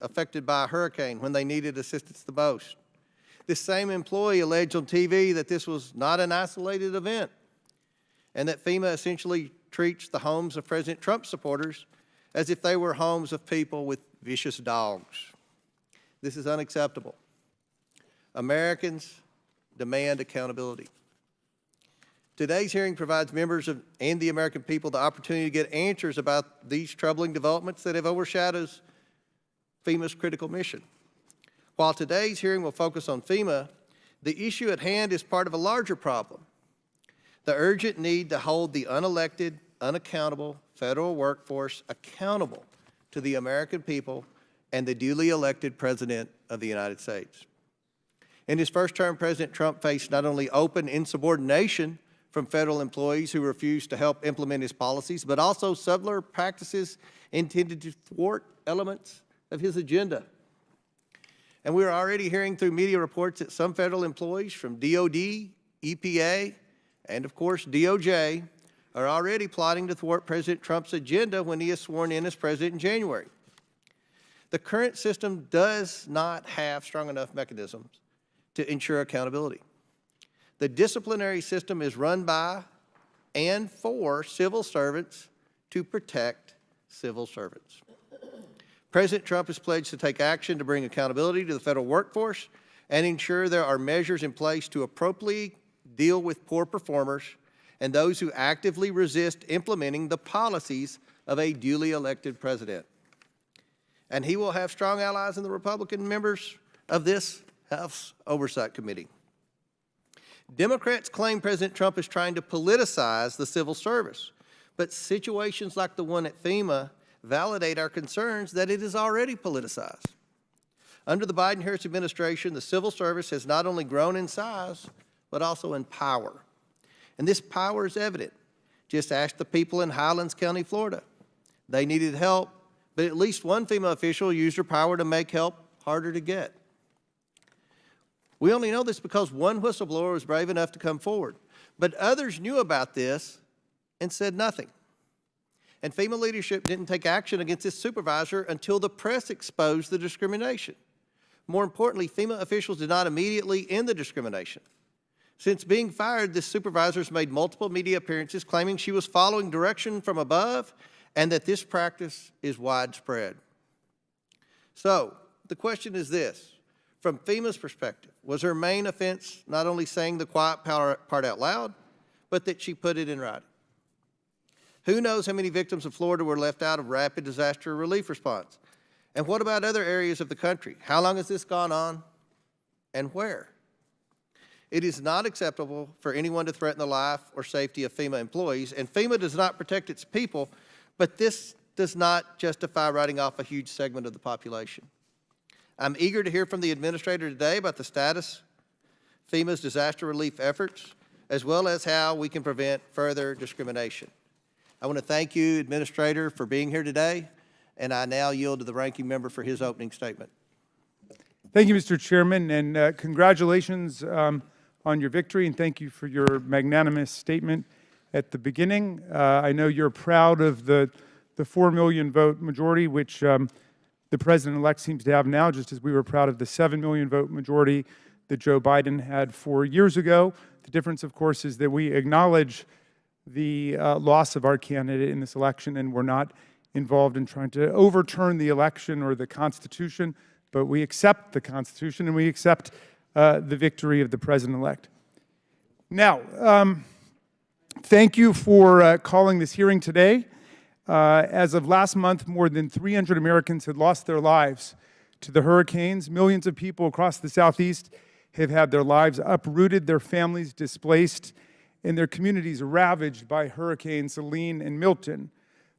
affected by a hurricane when they needed assistance the most. This same employee alleged on TV that this was not an isolated event and that FEMA essentially treats the homes of President Trump supporters as if they were homes of people with vicious dogs. This is unacceptable. Americans demand accountability. Today's hearing provides members and the American people the opportunity to get answers about these troubling developments that have overshadowed FEMA's critical mission. While today's hearing will focus on FEMA, the issue at hand is part of a larger problem: the urgent need to hold the unelected, unaccountable federal workforce accountable to the American people and the duly elected President of the United States. In his first term, President Trump faced not only open insubordination from federal employees who refused to help implement his policies, but also subtler practices intended to thwart elements of his agenda. And we are already hearing through media reports that some federal employees from DOD, EPA, and of course DOJ are already plotting to thwart President Trump's agenda when he is sworn in as president in January. The current system does not have strong enough mechanisms to ensure accountability. The disciplinary system is run by and for civil servants to protect civil servants. President Trump has pledged to take action to bring accountability to the federal workforce and ensure there are measures in place to appropriately deal with poor performers and those who actively resist implementing the policies of a duly elected president. And he will have strong allies in the Republican members of this House Oversight Committee. Democrats claim President Trump is trying to politicize the civil service, but situations like the one at FEMA validate our concerns that it is already politicized. Under the Biden-Harris administration, the civil service has not only grown in size, but also in power. And this power is evident. Just ask the people in Highlands County, Florida. They needed help, but at least one FEMA official used her power to make help harder to get. We only know this because one whistleblower was brave enough to come forward, but others knew about this and said nothing. And FEMA leadership didn't take action against this supervisor until the press exposed the discrimination. More importantly, FEMA officials did not immediately end the discrimination. Since being fired, this supervisor has made multiple media appearances claiming she was following direction from above and that this practice is widespread. So, the question is this: from FEMA's perspective, was her main offense not only saying the quiet part out loud, but that she put it in writing? Who knows how many victims of Florida were left out of rapid disaster relief response? And what about other areas of the country? How long has this gone on, and where? It is not acceptable for anyone to threaten the life or safety of FEMA employees, and FEMA does not protect its people, but this does not justify writing off a huge segment of the population. I'm eager to hear from the administrator today about the status of FEMA's disaster relief efforts, as well as how we can prevent further discrimination. I want to thank you, Administrator, for being here today, and I now yield to the ranking member for his opening statement. Thank you, Mr. Chairman, and congratulations on your victory, and thank you for your magnanimous statement at the beginning. I know you're proud of the 4 million vote majority, which the President-elect seems to have now, just as we were proud of the 7 million vote majority that Joe Biden had 4 years ago. The difference, of course, is that we acknowledge the loss of our candidate in this election, and we're not involved in trying to overturn the election or the Constitution, but we accept the Constitution and we accept the victory of the President-elect. Now, thank you for calling this hearing today. As of last month, more than 300 Americans had lost their lives to the hurricanes. Millions of people across the Southeast have had their lives uprooted, their families displaced, and their communities ravaged by Hurricanes Helene and Milton.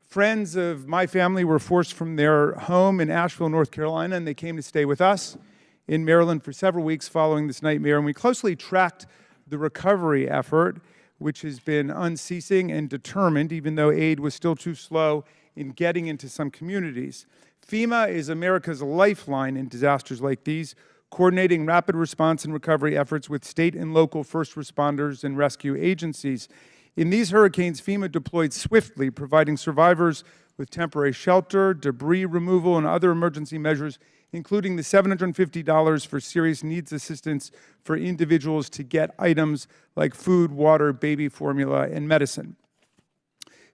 Friends of my family were forced from their home in Asheville, North Carolina, and they came to stay with us in Maryland for several weeks following this nightmare, and we closely tracked the recovery effort, which has been unceasing and determined, even though aid was still too slow in getting into some communities. FEMA is America's lifeline in disasters like these, coordinating rapid response and recovery efforts with state and local first responders and rescue agencies. In these hurricanes, FEMA deployed swiftly, providing survivors with temporary shelter, debris removal, and other emergency measures, including the $750 for serious needs assistance for individuals to get items like food, water, baby formula, and medicine.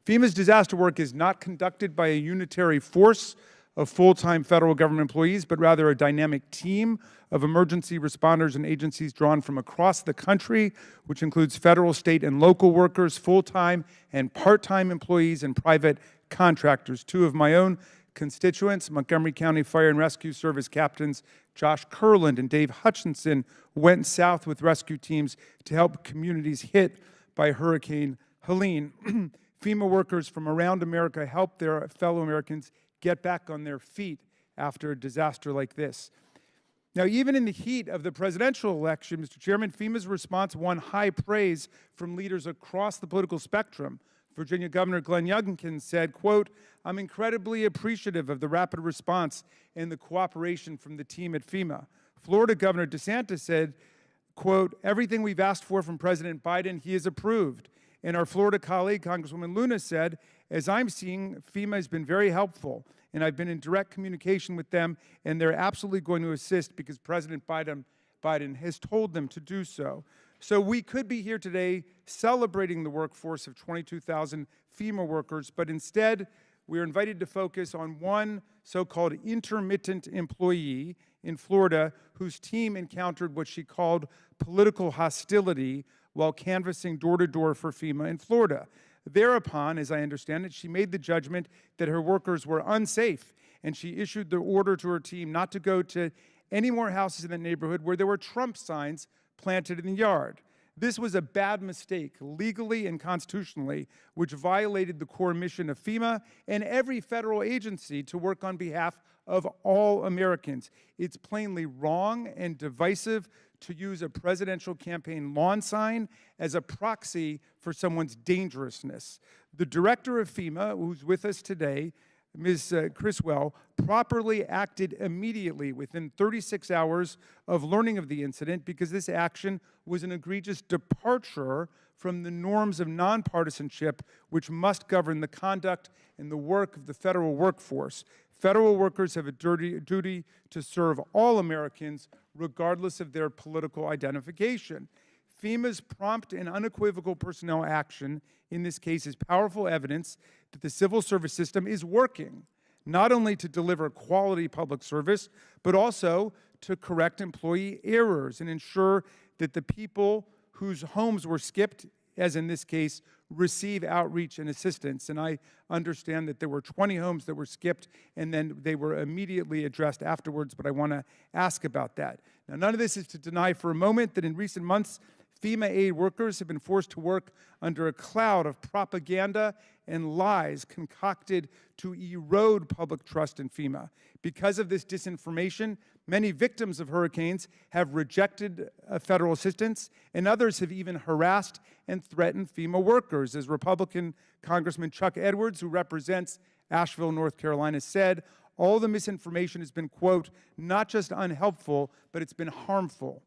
FEMA's disaster work is not conducted by a unitary force of full-time federal government employees, but rather a dynamic team of emergency responders and agencies drawn from across the country, which includes federal, state, and local workers, full-time and part-time employees, and private contractors. Two of my own constituents, Montgomery County Fire and Rescue Service captains Josh Kurland and Dave Hutchinson, went south with rescue teams to help communities hit by Hurricane Helene. FEMA workers from around America help their fellow Americans get back on their feet after a disaster like this. Now, even in the heat of the presidential election, Mr. Chairman, FEMA's response won high praise from leaders across the political spectrum. Virginia Governor Glenn Youngkin said, quote, "I'm incredibly appreciative of the rapid response and the cooperation from the team at FEMA." Florida Governor DeSantis said, quote, "Everything we've asked for from President Biden, he has approved." And our Florida colleague, Congresswoman Luna, said, "As I'm seeing, FEMA has been very helpful, and I've been in direct communication with them, and they're absolutely going to assist because President Biden has told them to do so." So we could be here today celebrating the workforce of 22,000 FEMA workers, but instead we are invited to focus on one so-called intermittent employee in Florida whose team encountered what she called political hostility while canvassing door-to-door for FEMA in Florida. Thereupon, as I understand it, she made the judgment that her workers were unsafe, and she issued the order to her team not to go to any more houses in the neighborhood where there were Trump signs planted in the yard. This was a bad mistake, legally and constitutionally, which violated the core mission of FEMA and every federal agency to work on behalf of all Americans. It's plainly wrong and divisive to use a presidential campaign lawn sign as a proxy for someone's dangerousness. The director of FEMA, who's with us today, Ms. Criswell, properly acted immediately within 36 hours of learning of the incident because this action was an egregious departure from the norms of nonpartisanship which must govern the conduct and the work of the federal workforce. Federal workers have a duty to serve all Americans regardless of their political identification. FEMA's prompt and unequivocal personnel action in this case is powerful evidence that the civil service system is working, not only to deliver quality public service, but also to correct employee errors and ensure that the people whose homes were skipped, as in this case, receive outreach and assistance. And I understand that there were 20 homes that were skipped and then they were immediately addressed afterwards, but I want to ask about that. Now, none of this is to deny for a moment that in recent months, FEMA aid workers have been forced to work under a cloud of propaganda and lies concocted to erode public trust in FEMA. Because of this disinformation, many victims of hurricanes have rejected federal assistance, and others have even harassed and threatened FEMA workers. As Republican Congressman Chuck Edwards, who represents Asheville, North Carolina, said, all the misinformation has been, quote, not just unhelpful, but it's been harmful.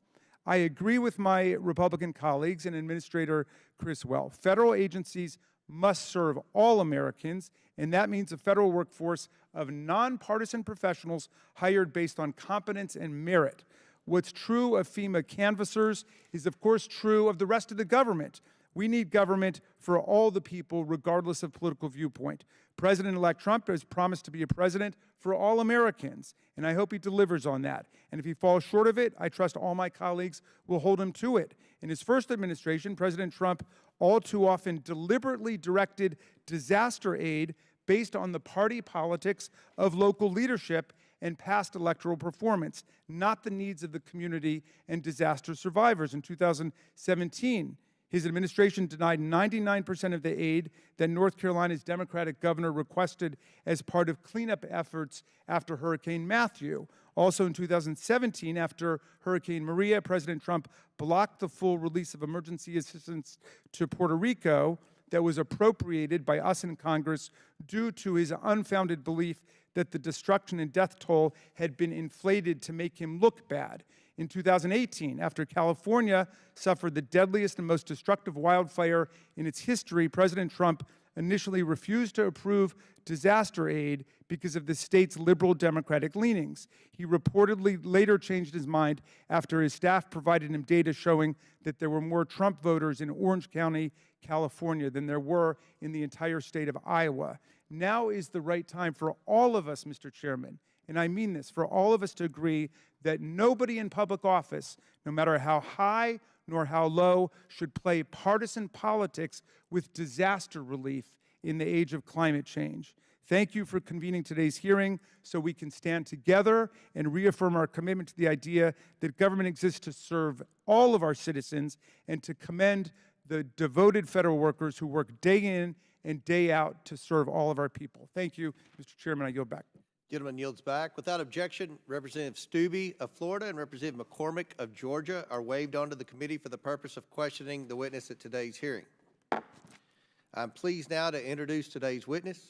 I agree with my Republican colleagues and Administrator Criswell. Federal agencies must serve all Americans, and that means a federal workforce of nonpartisan professionals hired based on competence and merit. What's true of FEMA canvassers is, of course, true of the rest of the government. We need government for all the people, regardless of political viewpoint. President-elect Trump has promised to be a president for all Americans, and I hope he delivers on that. And if he falls short of it, I trust all my colleagues will hold him to it. In his first administration, President Trump all too often deliberately directed disaster aid based on the party politics of local leadership and past electoral performance, not the needs of the community and disaster survivors. In 2017, his administration denied 99% of the aid that North Carolina's Democratic governor requested as part of cleanup efforts after Hurricane Matthew. Also in 2017, after Hurricane Maria, President Trump blocked the full release of emergency assistance to Puerto Rico that was appropriated by us in Congress due to his unfounded belief that the destruction and death toll had been inflated to make him look bad. In 2018, after California suffered the deadliest and most destructive wildfire in its history, President Trump initially refused to approve disaster aid because of the state's liberal Democratic leanings. He reportedly later changed his mind after his staff provided him data showing that there were more Trump voters in Orange County, California, than there were in the entire state of Iowa. Now is the right time for all of us, Mr. Chairman, and I mean this, for all of us to agree that nobody in public office, no matter how high nor how low, should play partisan politics with disaster relief in the age of climate change. Thank you for convening today's hearing so we can stand together and reaffirm our commitment to the idea that government exists to serve all of our citizens and to commend the devoted federal workers who work day in and day out to serve all of our people. Thank you, Mr. Chairman. I yield back. Gentleman yields back. Without objection, Representative Stubbe of Florida and Representative McCormick of Georgia are waived onto the committee for the purpose of questioning the witness at today's hearing. I'm pleased now to introduce today's witness.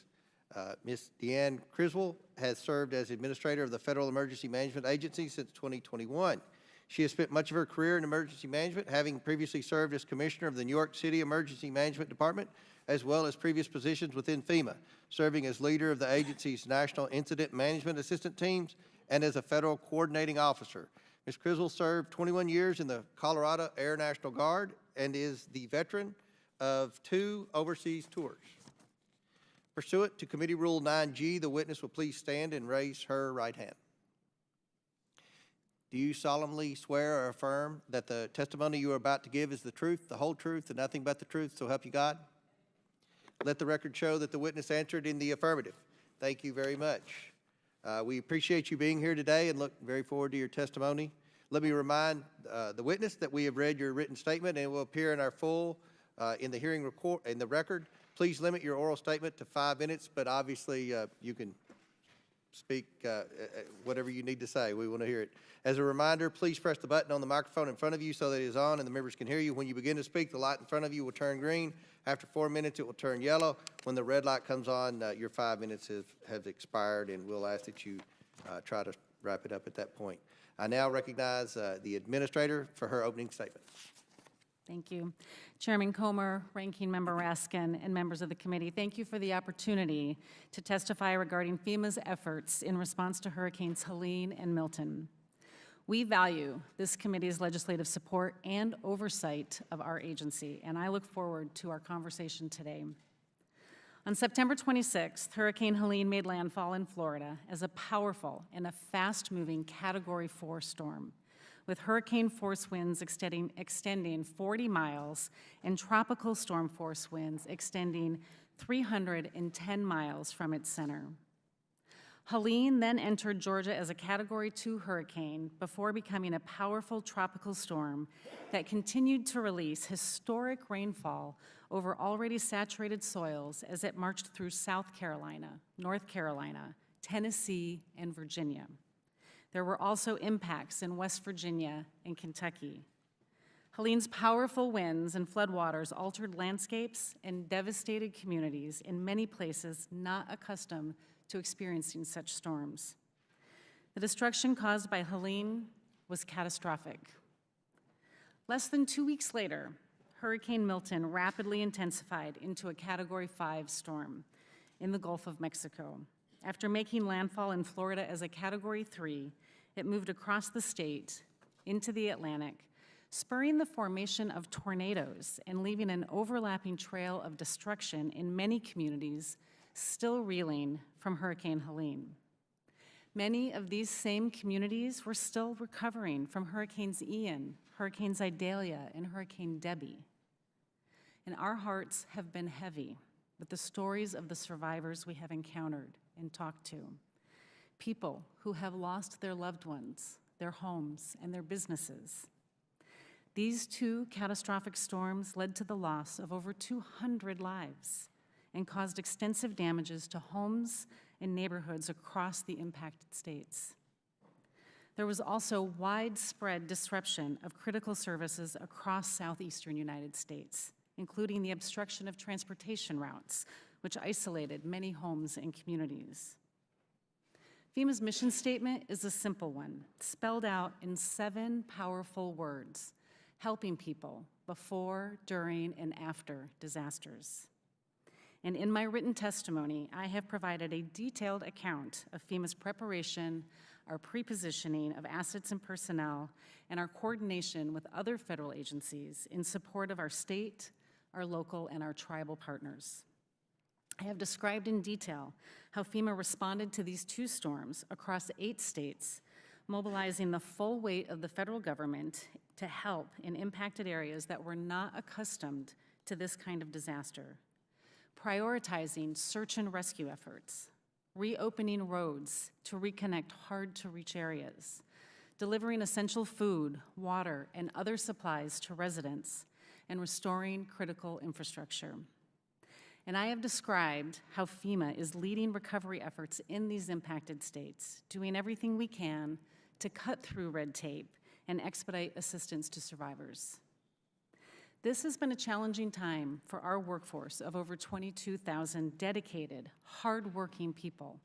Ms. Deanne Criswell has served as Administrator of the Federal Emergency Management Agency since 2021. She has spent much of her career in emergency management, having previously served as Commissioner of the New York City Emergency Management Department, as well as previous positions within FEMA, serving as leader of the agency's National Incident Management Assistant Teams and as a Federal Coordinating Officer. Ms. Criswell served 21 years in the Colorado Air National Guard and is the veteran of 2 overseas tours. Pursuant to Committee Rule 9G, the witness will please stand and raise her right hand. Do you solemnly swear or affirm that the testimony you are about to give is the truth, the whole truth, and nothing but the truth, so help you God? Let the record show that the witness answered in the affirmative. Thank you very much. We appreciate you being here today and look very forward to your testimony. Let me remind the witness that we have read your written statement and it will appear in our full in the hearing record. Please limit your oral statement to 5 minutes, but obviously you can speak whatever you need to say. We want to hear it. As a reminder, please press the button on the microphone in front of you so that it is on and the members can hear you. When you begin to speak, the light in front of you will turn green. After 4 minutes, it will turn yellow. When the red light comes on, your 5 minutes have expired, and we'll ask that you try to wrap it up at that point. I now recognize the Administrator for her opening statement. Thank you. Chairman Comer, Ranking Member Raskin, and members of the committee, thank you for the opportunity to testify regarding FEMA's efforts in response to Hurricanes Helene and Milton. We value this committee's legislative support and oversight of our agency, and I look forward to our conversation today. On September 26th, Hurricane Helene made landfall in Florida as a powerful and a fast-moving Category 4 storm, with hurricane force winds extending 40 miles and tropical storm force winds extending 310 miles from its center. Helene then entered Georgia as a Category 2 hurricane before becoming a powerful tropical storm that continued to release historic rainfall over already saturated soils as it marched through South Carolina, North Carolina, Tennessee, and Virginia. There were also impacts in West Virginia and Kentucky. Helene's powerful winds and floodwaters altered landscapes and devastated communities in many places not accustomed to experiencing such storms. The destruction caused by Helene was catastrophic. Less than 2 weeks later, Hurricane Milton rapidly intensified into a Category 5 storm in the Gulf of Mexico. After making landfall in Florida as a Category 3, it moved across the state into the Atlantic, spurring the formation of tornadoes and leaving an overlapping trail of destruction in many communities still reeling from Hurricane Helene. Many of these same communities were still recovering from Hurricanes Ian, Hurricanes Idalia, and Hurricane Debbie. And our hearts have been heavy with the stories of the survivors we have encountered and talked to. People who have lost their loved ones, their homes, and their businesses. These 2 catastrophic storms led to the loss of over 200 lives and caused extensive damages to homes and neighborhoods across the impacted states. There was also widespread disruption of critical services across southeastern United States, including the obstruction of transportation routes, which isolated many homes and communities. FEMA's mission statement is a simple one, spelled out in 7 powerful words, helping people before, during, and after disasters. And in my written testimony, I have provided a detailed account of FEMA's preparation, our pre-positioning of assets and personnel, and our coordination with other federal agencies in support of our state, our local, and our tribal partners. I have described in detail how FEMA responded to these two storms across 8 states, mobilizing the full weight of the federal government to help in impacted areas that were not accustomed to this kind of disaster, prioritizing search and rescue efforts, reopening roads to reconnect hard-to-reach areas, delivering essential food, water, and other supplies to residents, and restoring critical infrastructure. And I have described how FEMA is leading recovery efforts in these impacted states, doing everything we can to cut through red tape and expedite assistance to survivors. This has been a challenging time for our workforce of over 22,000 dedicated, hardworking people,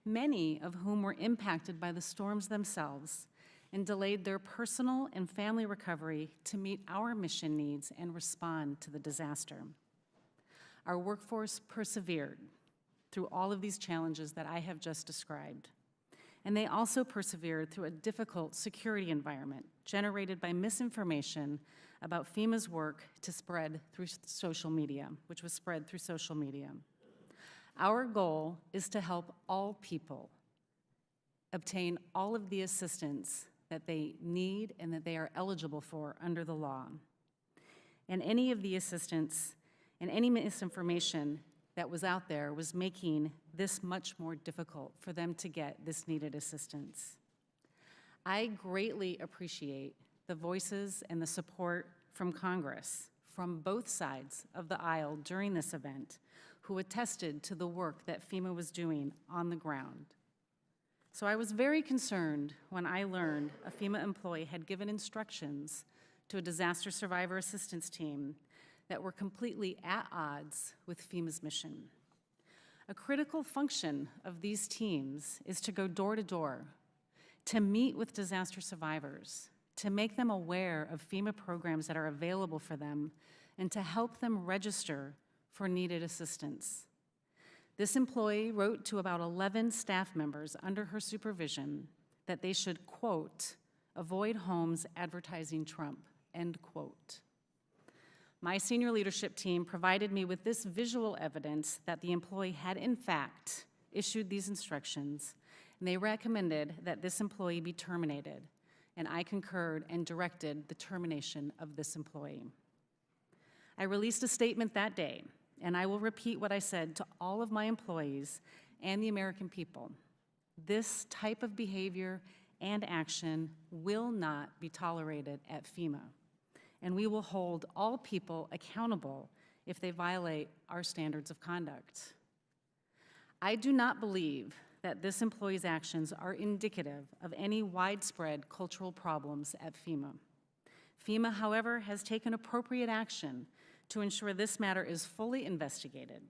many of whom were impacted by the storms themselves and delayed their personal and family recovery to meet our mission needs and respond to the disaster. Our workforce persevered through all of these challenges that I have just described. And they also persevered through a difficult security environment generated by misinformation about FEMA's work to spread through social media, which was spread through social media. Our goal is to help all people obtain all of the assistance that they need and that they are eligible for under the law. And any of the assistance and any misinformation that was out there was making this much more difficult for them to get this needed assistance. I greatly appreciate the voices and the support from Congress, from both sides of the aisle during this event, who attested to the work that FEMA was doing on the ground. So I was very concerned when I learned a FEMA employee had given instructions to a disaster survivor assistance team that were completely at odds with FEMA's mission. A critical function of these teams is to go door to door, to meet with disaster survivors, to make them aware of FEMA programs that are available for them, and to help them register for needed assistance. This employee wrote to about 11 staff members under her supervision that they should, quote, avoid homes advertising Trump, end quote. My senior leadership team provided me with this visual evidence that the employee had in fact issued these instructions, and they recommended that this employee be terminated, and I concurred and directed the termination of this employee. I released a statement that day, and I will repeat what I said to all of my employees and the American people. This type of behavior and action will not be tolerated at FEMA, and we will hold all people accountable if they violate our standards of conduct. I do not believe that this employee's actions are indicative of any widespread cultural problems at FEMA. FEMA, however, has taken appropriate action to ensure this matter is fully investigated,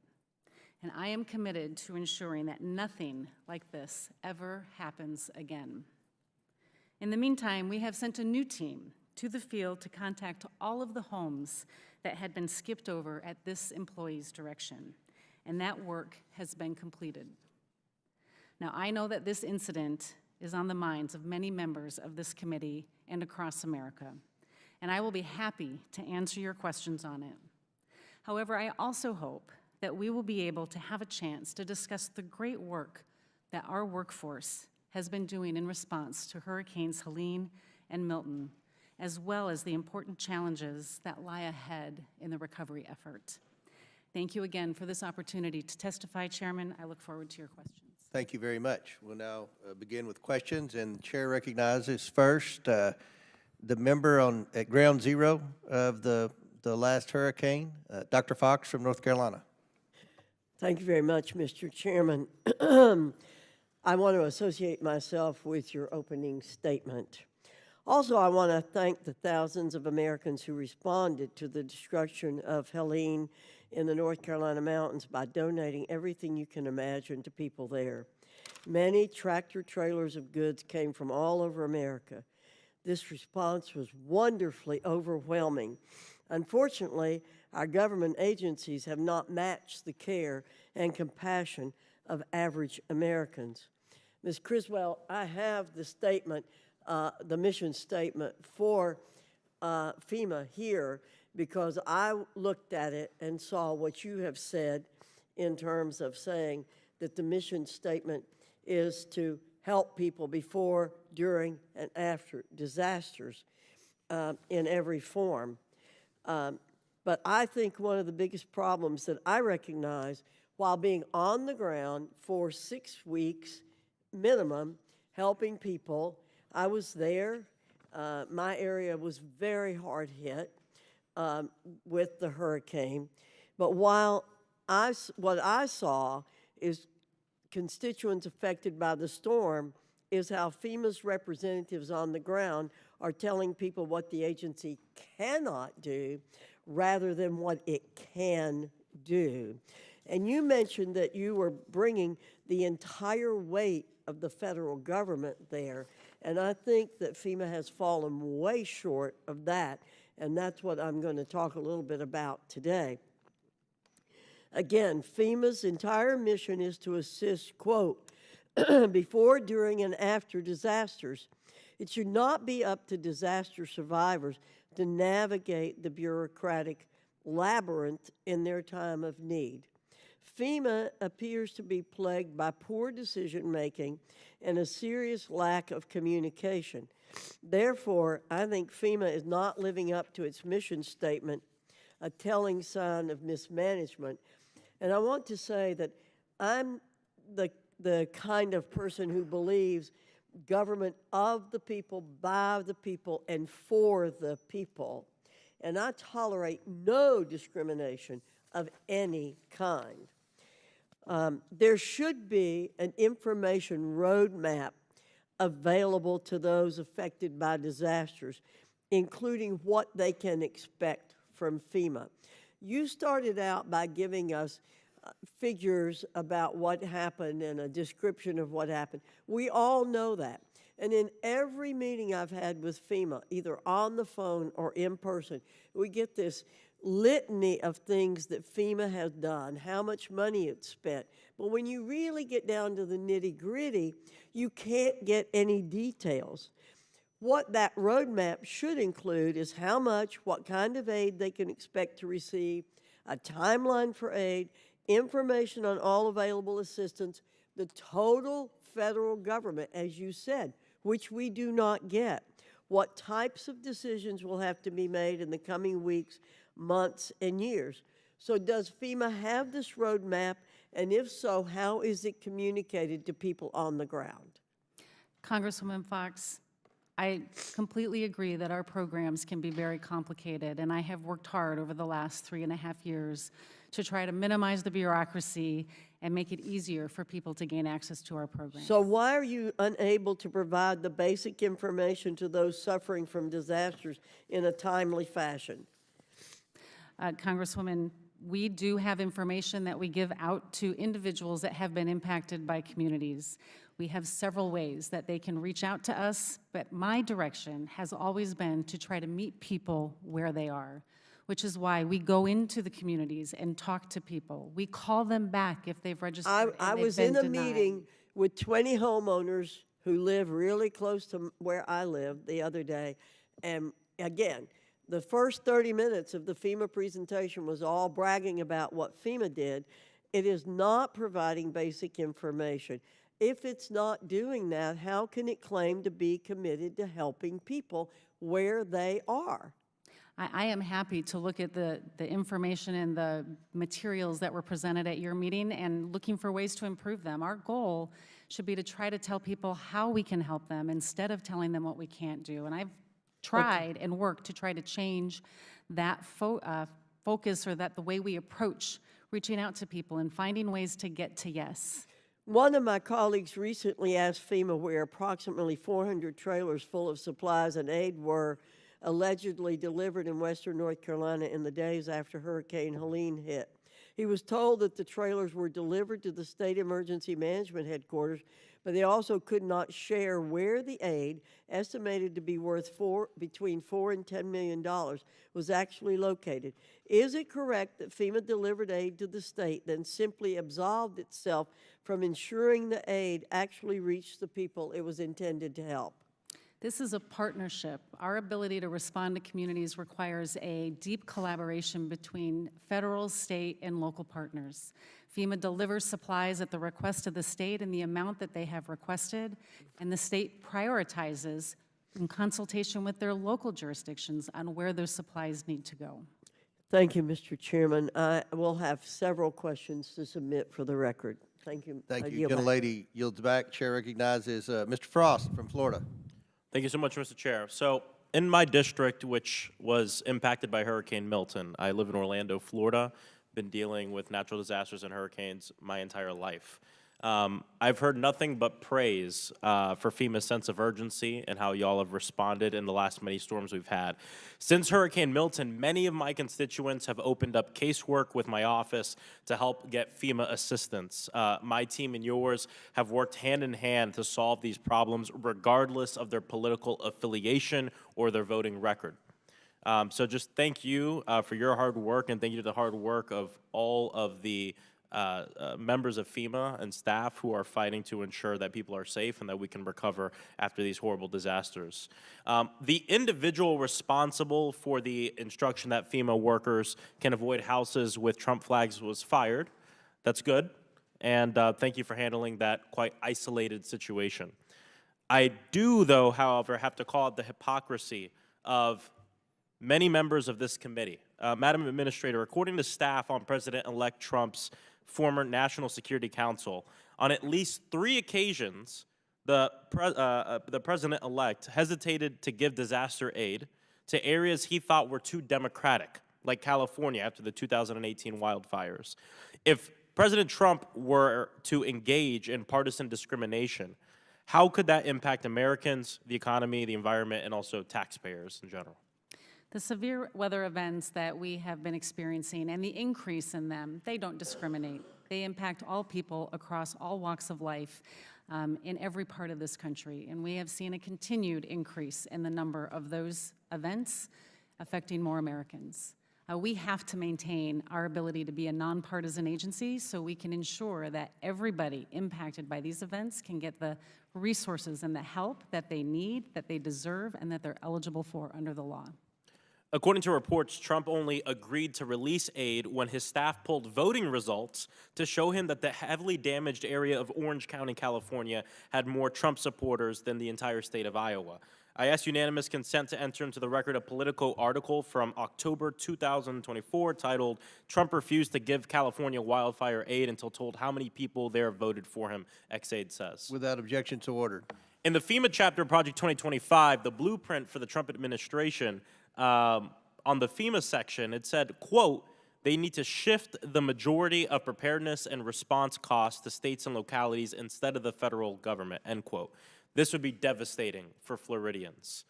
and I am committed to ensuring that nothing like this ever happens again. In the meantime, we have sent a new team to the field to contact all of the homes that had been skipped over at this employee's direction, and that work has been completed. Now, I know that this incident is on the minds of many members of this committee and across America, and I will be happy to answer your questions on it. However, I also hope that we will be able to have a chance to discuss the great work that our workforce has been doing in response to Hurricanes Helene and Milton, as well as the important challenges that lie ahead in the recovery effort. Thank you again for this opportunity to testify, Chairman. I look forward to your questions. Thank you very much. We'll now begin with questions, and the chair recognizes first the member at ground zero of the last hurricane, Dr. Fox from North Carolina. Thank you very much, Mr. Chairman. I want to associate myself with your opening statement. Also, I want to thank the thousands of Americans who responded to the destruction of Helene in the North Carolina mountains by donating everything you can imagine to people there. Many tractor trailers of goods came from all over America. This response was wonderfully overwhelming. Unfortunately, our government agencies have not matched the care and compassion of average Americans. Ms. Criswell, I have the statement, the mission statement for FEMA here because I looked at it and saw what you have said in terms of saying that the mission statement is to help people before, during, and after disasters in every form. But I think one of the biggest problems that I recognize while being on the ground for 6 weeks minimum, helping people, I was there. My area was very hard hit with the hurricane. But what I saw is constituents affected by the storm is how FEMA's representatives on the ground are telling people what the agency cannot do rather than what it can do. And you mentioned that you were bringing the entire weight of the federal government there, and I think that FEMA has fallen way short of that, and that's what I'm going to talk a little bit about today. Again, FEMA's entire mission is to assist, quote, before, during, and after disasters. It should not be up to disaster survivors to navigate the bureaucratic labyrinth in their time of need. FEMA appears to be plagued by poor decision-making and a serious lack of communication. Therefore, I think FEMA is not living up to its mission statement, a telling sign of mismanagement. And I want to say that I'm the kind of person who believes government of the people, by the people, and for the people. And I tolerate no discrimination of any kind. There should be an information roadmap available to those affected by disasters, including what they can expect from FEMA. You started out by giving us figures about what happened and a description of what happened. We all know that. And in every meeting I've had with FEMA, either on the phone or in person, we get this litany of things that FEMA has done, how much money it's spent. But when you really get down to the nitty-gritty, you can't get any details. What that roadmap should include is how much, what kind of aid they can expect to receive, a timeline for aid, information on all available assistance, the total federal government, as you said, which we do not get, what types of decisions will have to be made in the coming weeks, months, and years. So does FEMA have this roadmap, and if so, how is it communicated to people on the ground? Congresswoman Fox, I completely agree that our programs can be very complicated, and I have worked hard over the last 3.5 years to try to minimize the bureaucracy and make it easier for people to gain access to our programs. So why are you unable to provide the basic information to those suffering from disasters in a timely fashion? Congresswoman, we do have information that we give out to individuals that have been impacted by communities. We have several ways that they can reach out to us, but my direction has always been to try to meet people where they are, which is why we go into the communities and talk to people. We call them back if they've registered I and was they've in been a denied. meeting with 20 homeowners who live really close to where I live the other day, and again, the first 30 minutes of the FEMA presentation was all bragging about what FEMA did. It is not providing basic information. If it's not doing that, how can it claim to be committed to helping people where they are? I am happy to look at the information and the materials that were presented at your meeting and looking for ways to improve them. Our goal should be to try to tell people how we can help them instead of telling them what we can't do. And I've tried and worked to try to change that focus, or that the way we approach reaching out to people and finding ways to get to yes. One of my colleagues recently asked FEMA where approximately 400 trailers full of supplies and aid were allegedly delivered in western North Carolina in the days after Hurricane Helene hit. He was told that the trailers were delivered to the state emergency management headquarters, but they also could not share where the aid, estimated to be worth between $4 and $10 million, was actually located. Is it correct that FEMA delivered aid to the state, then simply absolved itself from ensuring the aid actually reached the people it was intended to help? This is a partnership. Our ability to respond to communities requires a deep collaboration between federal, state, and local partners. FEMA delivers supplies at the request of the state in the amount that they have requested, and the state prioritizes in consultation with their local jurisdictions on where those supplies need to go. Thank you, Mr. Chairman. I will have several questions to submit for the record. Thank you. Thank I you. yield back. Gentlelady yields back. Chair recognizes Mr. Frost from Florida. Thank you so much, Mr. Chair. So in my district, which was impacted by Hurricane Milton, I live in Orlando, Florida, been dealing with natural disasters and hurricanes my entire life. I've heard nothing but praise for FEMA's sense of urgency and how y'all have responded in the last many storms we've had. Since Hurricane Milton, many of my constituents have opened up casework with my office to help get FEMA assistance. My team and yours have worked hand in hand to solve these problems regardless of their political affiliation or their voting record. So just thank you for your hard work, and thank you to the hard work of all of the members of FEMA and staff who are fighting to ensure that people are safe and that we can recover after these horrible disasters. The individual responsible for the instruction that FEMA workers can avoid houses with Trump flags was fired. That's good. And thank you for handling that quite isolated situation. I do, though, however, have to call out the hypocrisy of many members of this committee. Madam Administrator, according to staff on President-elect Trump's former National Security Council, on at least 3 occasions, the President-elect hesitated to give disaster aid to areas he thought were too democratic, like California after the 2018 wildfires. If President Trump were to engage in partisan discrimination, how could that impact Americans, the economy, the environment, and also taxpayers in general? The severe weather events that we have been experiencing and the increase in them, they don't discriminate. They impact all people across all walks of life in every part of this country. And we have seen a continued increase in the number of those events affecting more Americans. We have to maintain our ability to be a nonpartisan agency so we can ensure that everybody impacted by these events can get the resources and the help that they need, that they deserve, and that they're eligible for under the law. According to reports, Trump only agreed to release aid when his staff pulled voting results to show him that the heavily damaged area of Orange County, California, had more Trump supporters than the entire state of Iowa. I ask unanimous consent to enter into the record a Politico article from October 2024 titled, "Trump Refused to Give California Wildfire Aid Until Told How Many People There Voted for Him," XAID says. Without objection, so ordered. In the FEMA chapter of Project 2025, the blueprint for the Trump administration, on the FEMA section, it said, quote, "They need to shift the majority of preparedness and response costs to states and localities instead of the federal government," end quote. This would be devastating for Floridians.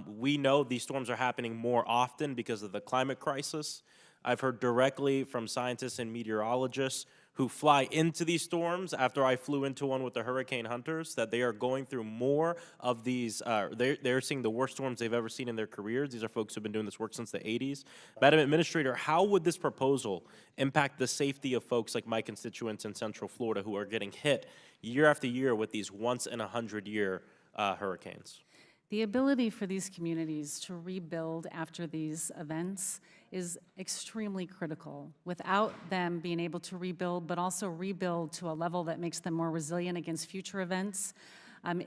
We know these storms are happening more often because of the climate crisis. I've heard directly from scientists and meteorologists who fly into these storms after I flew into one with the hurricane hunters, that they are going through more of these, they're seeing the worst storms they've ever seen in their careers. These are folks who've been doing this work since the 80s. Madam Administrator, how would this proposal impact the safety of folks like my constituents in Central Florida who are getting hit year after year with these once-in-a-100-year hurricanes? The ability for these communities to rebuild after these events is extremely critical. Without them being able to rebuild, but also rebuild to a level that makes them more resilient against future events,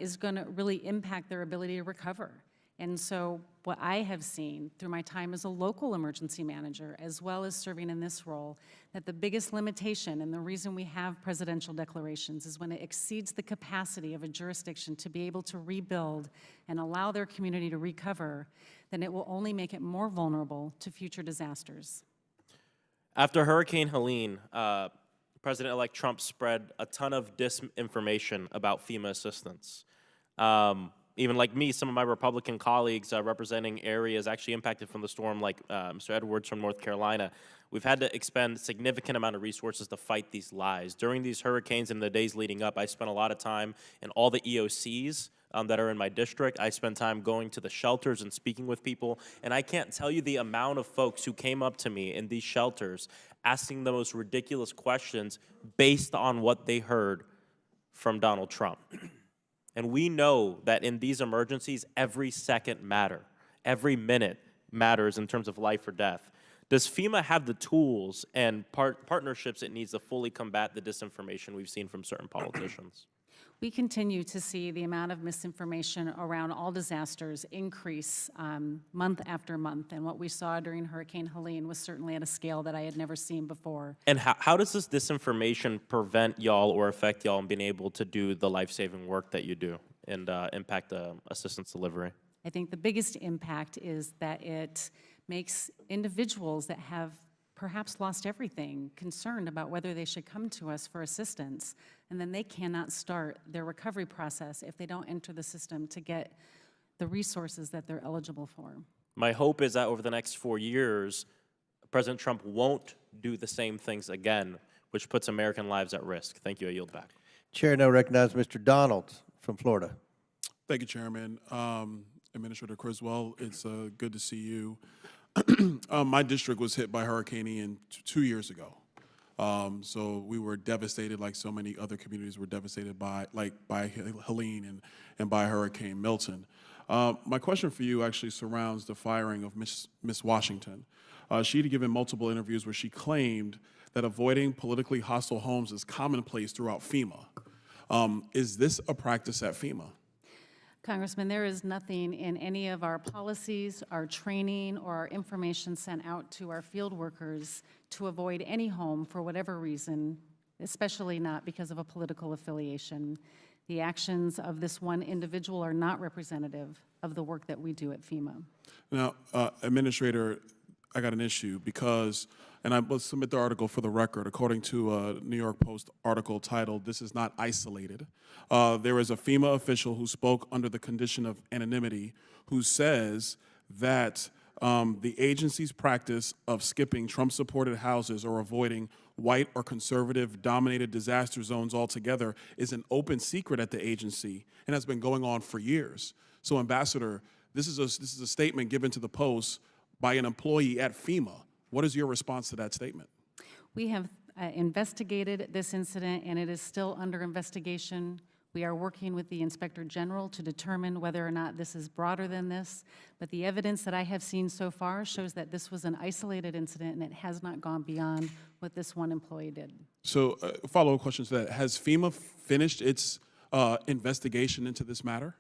is going to really impact their ability to recover. And so what I have seen through my time as a local emergency manager, as well as serving in this role, that the biggest limitation and the reason we have presidential declarations is when it exceeds the capacity of a jurisdiction to be able to rebuild and allow their community to recover, then it will only make it more vulnerable to future disasters. After Hurricane Helene, President-elect Trump spread a ton of disinformation about FEMA assistance. even like me, some of my Republican colleagues representing areas actually impacted from the storm, like Mr. Edwards from North Carolina, we've had to expend significant amount of resources to fight these lies. During these hurricanes and the days leading up, I spent a lot of time in all the EOCs that are in my district. I spent time going to the shelters and speaking with people, and I can't tell you the amount of folks who came up to me in these shelters asking the most ridiculous questions based on what they heard from Donald Trump. And we know that in these emergencies, every second matters. Every minute matters in terms of life or death. Does FEMA have the tools and partnerships it needs to fully combat the disinformation we've seen from certain politicians? We continue to see the amount of misinformation around all disasters increase month after month. And what we saw during Hurricane Helene was certainly at a scale that I had never seen before. And how does this disinformation prevent y'all or affect y'all in being able to do the life-saving work that you do and impact assistance delivery? I think the biggest impact is that it makes individuals that have perhaps lost everything concerned about whether they should come to us for assistance, and then they cannot start their recovery process if they don't enter the system to get the resources that they're eligible for. My hope is that over the next 4 years, President Trump won't do the same things again, which puts American lives at risk. Thank you. I yield back. Chair now recognizes Mr. Donald from Florida. Thank you, Chairman. Administrator Criswell, it's good to see you. My district was hit by Hurricane Ian 2 years ago. So we were devastated, like so many other communities were devastated by Helene and by Hurricane Milton. My question for you actually surrounds the firing of Miss Washington. She'd given multiple interviews where she claimed that avoiding politically hostile homes is commonplace throughout FEMA. Is this a practice at FEMA? Congressman, there is nothing in any of our policies, our training, or our information sent out to our field workers to avoid any home for whatever reason, especially not because of a political affiliation. The actions of this one individual are not representative of the work that we do at FEMA. Now, Administrator, I got an issue because, and I will submit the article for the record, according to a New York Post article titled, "This is not isolated." There is a FEMA official who spoke under the condition of anonymity who says that the agency's practice of skipping Trump-supported houses or avoiding white or conservative-dominated disaster zones altogether is an open secret at the agency and has been going on for years. So, Ambassador, this is a statement given to the Post by an employee at FEMA. What is your response to that statement? We have investigated this incident, and it is still under investigation. We are working with the Inspector General to determine whether or not this is broader than this, but the evidence that I have seen so far shows that this was an isolated incident and it has not gone beyond what this one employee did. So, follow-up question to that. Has FEMA finished its investigation into this matter?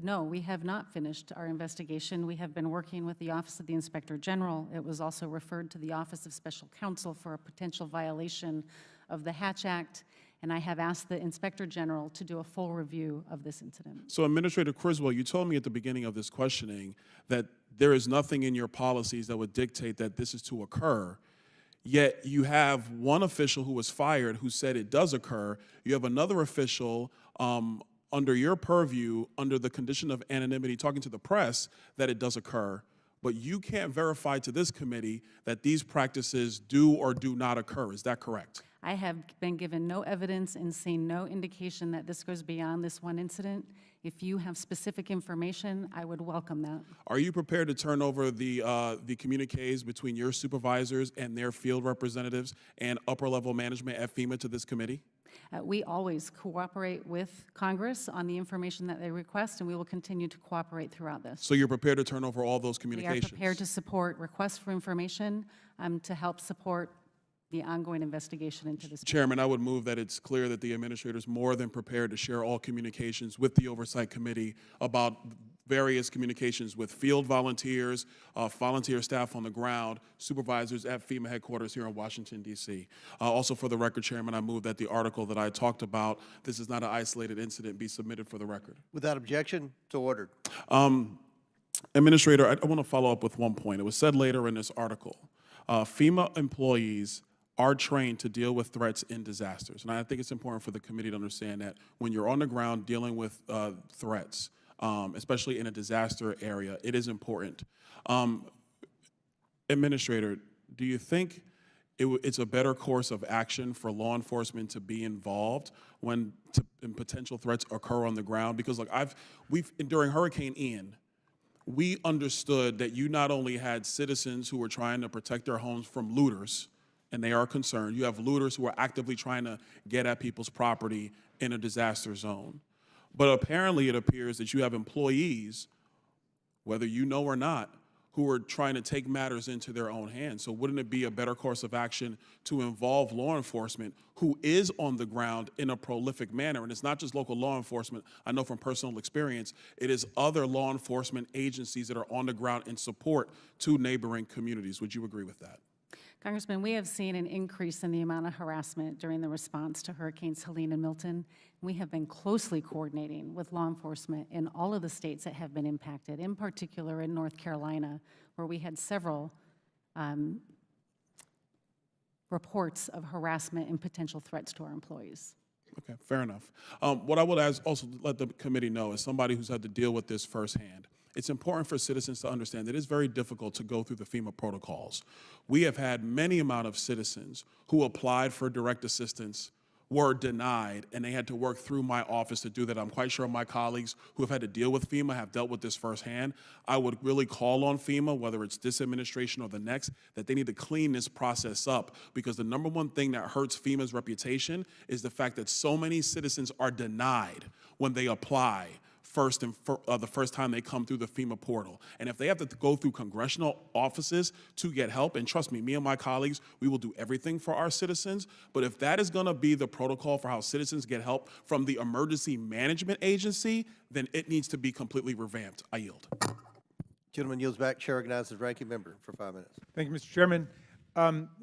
No, we have not finished our investigation. We have been working with the Office of the Inspector General. It was also referred to the Office of Special Counsel for a potential violation of the Hatch Act, and I have asked the Inspector General to do a full review of this incident. So, Administrator Criswell, you told me at the beginning of this questioning that there is nothing in your policies that would dictate that this is to occur, yet you have one official who was fired who said it does occur. You have another official under your purview, under the condition of anonymity, talking to the press that it does occur, but you can't verify to this committee that these practices do or do not occur. Is that correct? I have been given no evidence and seen no indication that this goes beyond this one incident. If you have specific information, I would welcome that. Are you prepared to turn over the communiques between your supervisors and their field representatives and upper-level management at FEMA to this committee? We always cooperate with Congress on the information that they request, and we will continue to cooperate throughout this. So you're prepared to turn over all those We communications? are prepared to support requests for information to help support the ongoing investigation into this. Chairman, I would move that it's clear that the administrator is more than prepared to share all communications with the Oversight Committee about various communications with field volunteers, volunteer staff on the ground, supervisors at FEMA headquarters here in Washington, D.C. Also, for the record, Chairman, I move that the article that I talked about, "This is not an isolated incident," be submitted for the record. Without objection, so ordered. Administrator, I want to follow up with one point. It was said later in this article, FEMA employees are trained to deal with threats in disasters. And I think it's important for the committee to understand that when you're on the ground dealing with threats, especially in a disaster area. It is important. Administrator, do you think it's a better course of action for law enforcement to be involved when potential threats occur on the ground? Because look, during Hurricane Ian, we understood that you not only had citizens who were trying to protect their homes from looters, and they are concerned. You have looters who are actively trying to get at people's property in a disaster zone. But apparently it appears that you have employees, whether you know or not, who are trying to take matters into their own hands. So wouldn't it be a better course of action to involve law enforcement who is on the ground in a prolific manner? And it's not just local law enforcement. I know from personal experience, it is other law enforcement agencies that are on the ground in support to neighboring communities. Would you agree with that? Congressman, we have seen an increase in the amount of harassment during the response to Hurricanes Helene and Milton. We have been closely coordinating with law enforcement in all of the states that have been impacted, in particular in North Carolina, where we had several reports of harassment and potential threats to our employees. Okay, fair enough. What I would also let the committee know, as somebody who's had to deal with this firsthand, it's important for citizens to understand that it's very difficult to go through the FEMA protocols. We have had many amount of citizens who applied for direct assistance, were denied, and they had to work through my office to do that. I'm quite sure my colleagues who have had to deal with FEMA have dealt with this firsthand. I would really call on FEMA, whether it's this administration or the next, that they need to clean this process up, because the number one thing that hurts FEMA's reputation is the fact that so many citizens are denied when they apply the first time they come through the FEMA portal. And if they have to go through congressional offices to get help, and trust me and my colleagues, we will do everything for our citizens, but if that is gonna be the protocol for how citizens get help from the emergency management agency, then it needs to be completely revamped. I yield. Gentleman yields back. Chair recognizes ranking member for 5 minutes. Thank you, Mr. Chairman.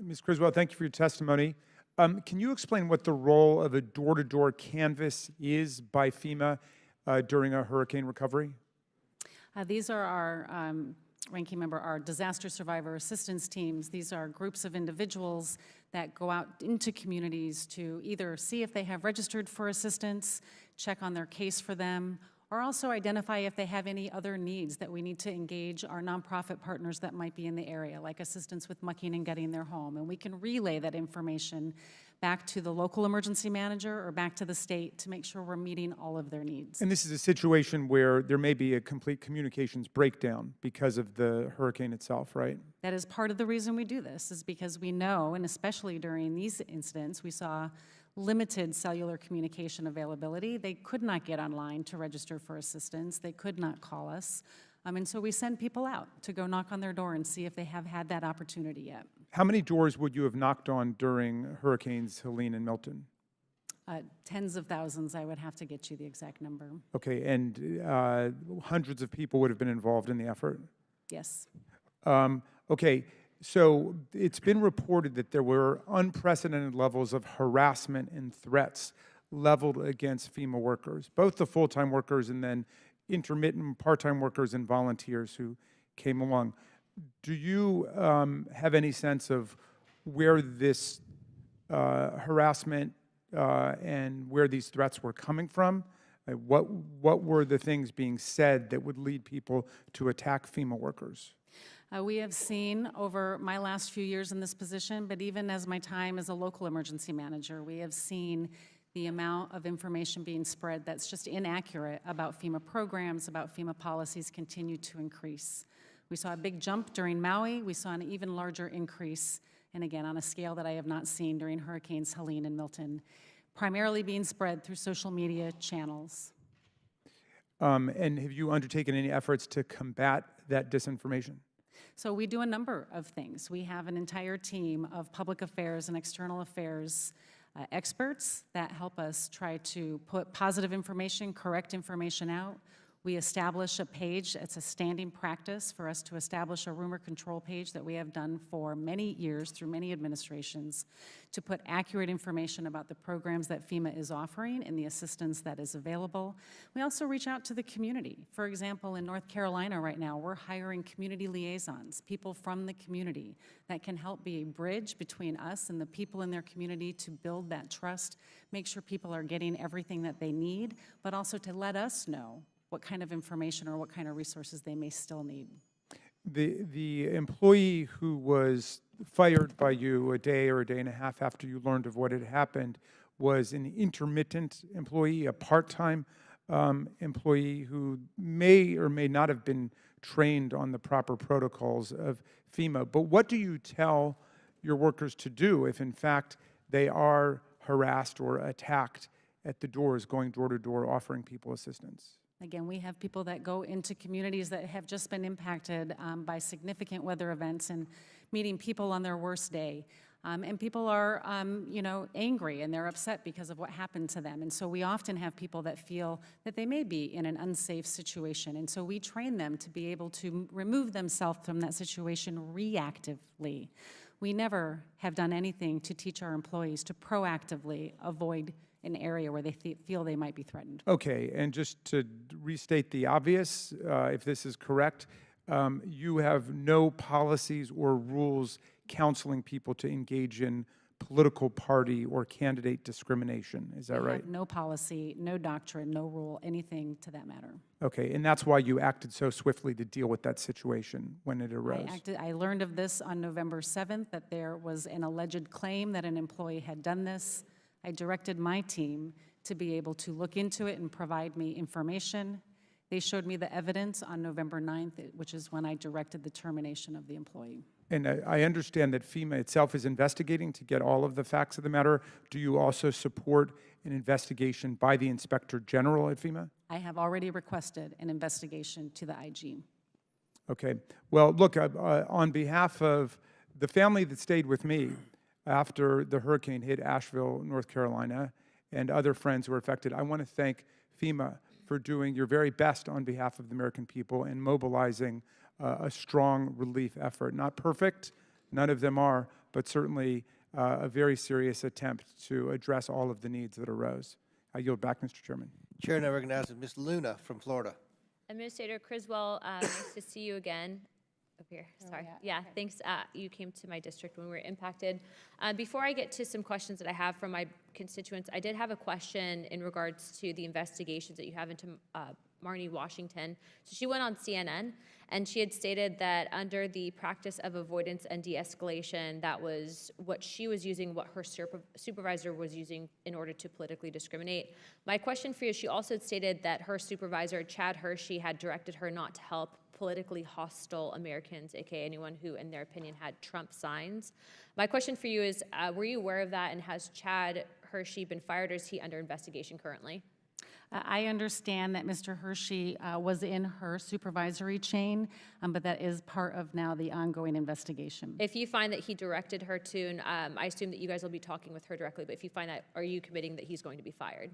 Ms. Criswell, thank you for your testimony. Can you explain what the role of a door-to-door canvass is by FEMA during a hurricane recovery? These are our, ranking member, our disaster survivor assistance teams. These are groups of individuals that go out into communities to either see if they have registered for assistance, check on their case for them, or also identify if they have any other needs that we need to engage our nonprofit partners that might be in the area, like assistance with mucking and gutting their home. And we can relay that information back to the local emergency manager or back to the state to make sure we're meeting all of their needs. And this is a situation where there may be a complete communications breakdown because of the hurricane itself, right? That is part of the reason we do this, is because we know, and especially during these incidents, we saw limited cellular communication availability. They could not get online to register for assistance. They could not call us. And so we send people out to go knock on their door and see if they have had that opportunity yet. How many doors would you have knocked on during Hurricanes Helene and Milton? Tens of thousands. I would have to get you the exact number. Okay, and hundreds of people would have been involved in the effort? Yes. Okay, so it's been reported that there were unprecedented levels of harassment and threats leveled against FEMA workers, both the full-time workers and then intermittent part-time workers and volunteers who came along. Do you have any sense of where this harassment and where these threats were coming from? What were the things being said that would lead people to attack FEMA workers? We have seen over my last few years in this position, but even as my time as a local emergency manager, we have seen the amount of information being spread that's just inaccurate about FEMA programs, about FEMA policies continue to increase. We saw a big jump during Maui. We saw an even larger increase, and again, on a scale that I have not seen during Hurricanes Helene and Milton, primarily being spread through social media channels. And have you undertaken any efforts to combat that disinformation? So we do a number of things. We have an entire team of public affairs and external affairs experts that help us try to put positive information, correct information out. We establish a page. It's a standing practice for us to establish a rumor control page that we have done for many years through many administrations to put accurate information about the programs that FEMA is offering and the assistance that is available. We also reach out to the community. For example, in North Carolina right now, we're hiring community liaisons, people from the community that can help be a bridge between us and the people in their community to build that trust, make sure people are getting everything that they need, but also to let us know what kind of information or what kind of resources they may still need. The employee who was fired by you a day or a day and a half after you learned of what had happened was an intermittent employee, a part-time employee who may or may not have been trained on the proper protocols of FEMA. But what do you tell your workers to do if, in fact, they are harassed or attacked at the doors, going door to door, offering people assistance? Again, we have people that go into communities that have just been impacted by significant weather events and meeting people on their worst day. And people are, angry and they're upset because of what happened to them. And so we often have people that feel that they may be in an unsafe situation. And so we train them to be able to remove themselves from that situation reactively. We never have done anything to teach our employees to proactively avoid an area where they feel they might be threatened. Okay, and just to restate the obvious, if this is correct, you have no policies or rules counseling people to engage in political party or candidate discrimination. Is that We right? have no policy, no doctrine, no rule, anything to that matter. Okay, and that's why you acted so swiftly to deal with that situation when it arose. I learned of this on November 7th, that there was an alleged claim that an employee had done this. I directed my team to be able to look into it and provide me information. They showed me the evidence on November 9th, which is when I directed the termination of the employee. And I understand that FEMA itself is investigating to get all of the facts of the matter. Do you also support an investigation by the Inspector General at FEMA? I have already requested an investigation to the IG. Okay. Well, look, on behalf of the family that stayed with me after the hurricane hit Asheville, North Carolina, and other friends who were affected, I want to thank FEMA for doing your very best on behalf of the American people and mobilizing a strong relief effort. Not perfect, none of them are, but certainly a very serious attempt to address all of the needs that arose. I yield back, Mr. Chairman. Chair now recognizes Ms. Luna from Florida. Administrator Criswell, nice to see you again. Up here, sorry. Yeah, thanks. You came to my district when we were impacted. Before I get to some questions that I have from my constituents, I did have a question in regards to the investigations that you have into Marnie Washington. So she went on CNN, and she had stated that under the practice of avoidance and de-escalation, that was what she was using, what her supervisor was using in order to politically discriminate. My question for you is, she also stated that her supervisor, Chad Hershey, had directed her not to help politically hostile Americans, aka anyone who, in their opinion, had Trump signs. My question for you is, were you aware of that, and has Chad Hershey been fired, or is he under investigation currently? I understand that Mr. Hershey was in her supervisory chain, but that is part of now the ongoing investigation. If you find that he directed her to, and I assume that you guys will be talking with her directly, but if you find that, are you committing that he's going to be fired?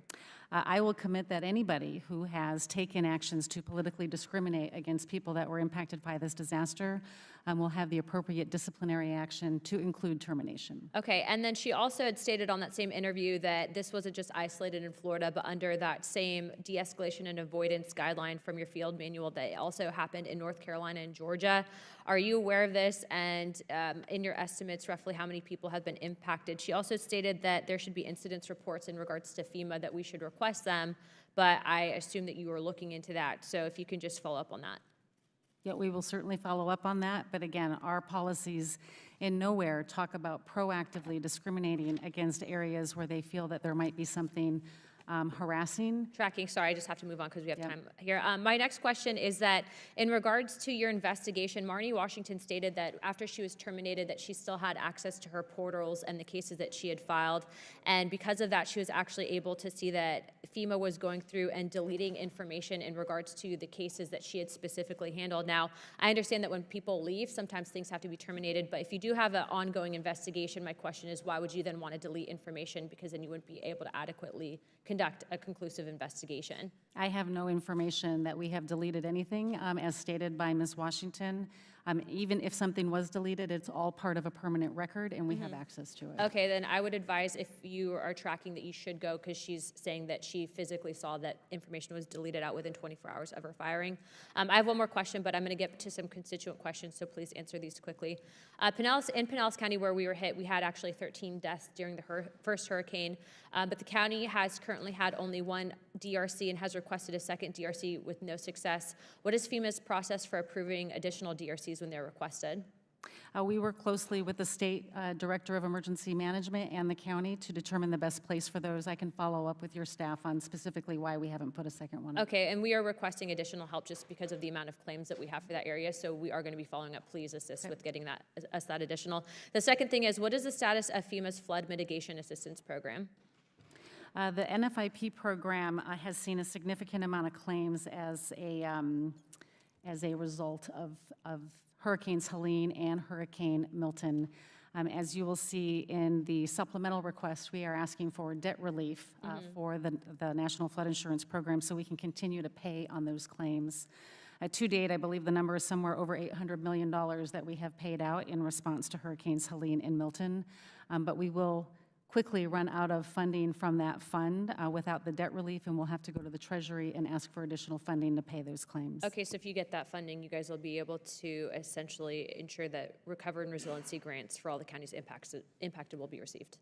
I will commit that anybody who has taken actions to politically discriminate against people that were impacted by this disaster will have the appropriate disciplinary action, to include termination. Okay, and then she also had stated on that same interview that this wasn't just isolated in Florida, but under that same de-escalation and avoidance guideline from your field manual, that also happened in North Carolina and Georgia. Are you aware of this? And in your estimates, roughly how many people have been impacted? She also stated that there should be incidents reports in regards to FEMA, that we should request them, but I assume that you were looking into that. So if you can just follow up on that. Yeah, we will certainly follow up on that, but again, our policies in nowhere talk about proactively discriminating against areas where they feel that there might be something harassing. Tracking, sorry, I just have to move on because we have time here. My next question is that in regards to your investigation, Marnie Washington stated that after she was terminated that she still had access to her portals and the cases that she had filed, and because of that she was actually able to see that FEMA was going through and deleting information in regards to the cases that she had specifically handled. Now, I understand that when people leave, sometimes things have to be terminated, but if you do have an ongoing investigation, my question is, why would you then want to delete information? Because then you wouldn't be able to adequately conduct a conclusive investigation. I have no information that we have deleted anything, as stated by Ms. Washington. Even if something was deleted, it's all part of a permanent record, and we have access to it. Okay, then I would advise if you are tracking that you should go, because she's saying that she physically saw that information was deleted out within 24 hours of her firing. I have one more question, but I'm going to get to some constituent questions, so please answer these quickly. In Pinellas County, where we were hit, we had actually 13 deaths during the first hurricane, but the county has currently had only one DRC and has requested a second DRC with no success. What is FEMA's process for approving additional DRCs when they're requested? We work closely with the State Director of Emergency Management and the county to determine the best place for those. I can follow up with your staff on specifically why we haven't put a second one up. Okay, and we are requesting additional help just because of the amount of claims that we have for that area, so we are going to be following up. Please assist with getting us that additional. The second thing is, what is the status of FEMA's Flood Mitigation Assistance Program? The NFIP program has seen a significant amount of claims as a result of Hurricanes Helene and Hurricane Milton. As you will see in the supplemental request, we are asking for debt relief for the National Flood Insurance Program so we can continue to pay on those claims. To date, I believe the number is somewhere over $800 million that we have paid out in response to Hurricanes Helene and Milton, but we will quickly run out of funding from that fund without the debt relief, and we'll have to go to the Treasury and ask for additional funding to pay those claims. Okay, so if you get that funding, you guys will be able to essentially ensure that recovery and resiliency grants for all the counties impacted will be received.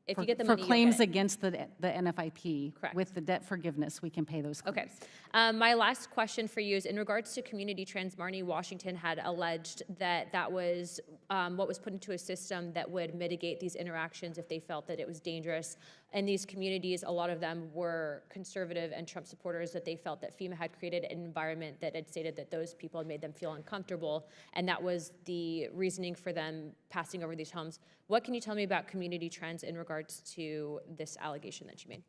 If you get the money, for claims okay. against the NFIP, Correct. with the debt forgiveness, we can pay those claims. Okay. My last question for you is in regards to community trends. Marnie Washington had alleged that that was what was put into a system that would mitigate these interactions if they felt that it was dangerous. And these communities, a lot of them were conservative and Trump supporters, that they felt that FEMA had created an environment that had stated that those people had made them feel uncomfortable, and that was the reasoning for them passing over these homes. What can you tell me about community trends in regards to this allegation that you made?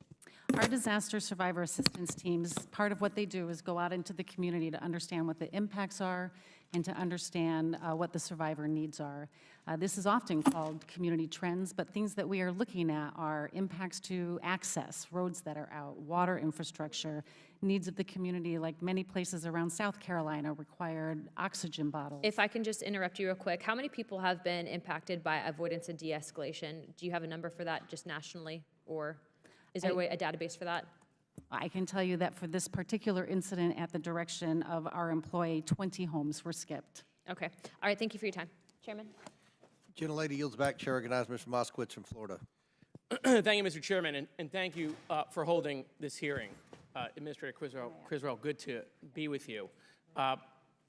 Our disaster survivor assistance teams, part of what they do is go out into the community to understand what the impacts are and to understand what the survivor needs are. This is often called community trends, but things that we are looking at are impacts to access, roads that are out, water infrastructure, needs of the community, like many places around South Carolina required oxygen bottles. If I can just interrupt you real quick, how many people have been impacted by avoidance and de-escalation? Do you have a number for that just nationally, or is there a database for that? I can tell you that for this particular incident at the direction of our employee, 20 homes were skipped. Okay. All right, thank you for your time. Chairman? Gentlelady yields back. Chair recognizes Mr. Moskowitz from Florida. Thank you, Mr. Chairman, and thank you for holding this hearing. Administrator Criswell, good to be with you.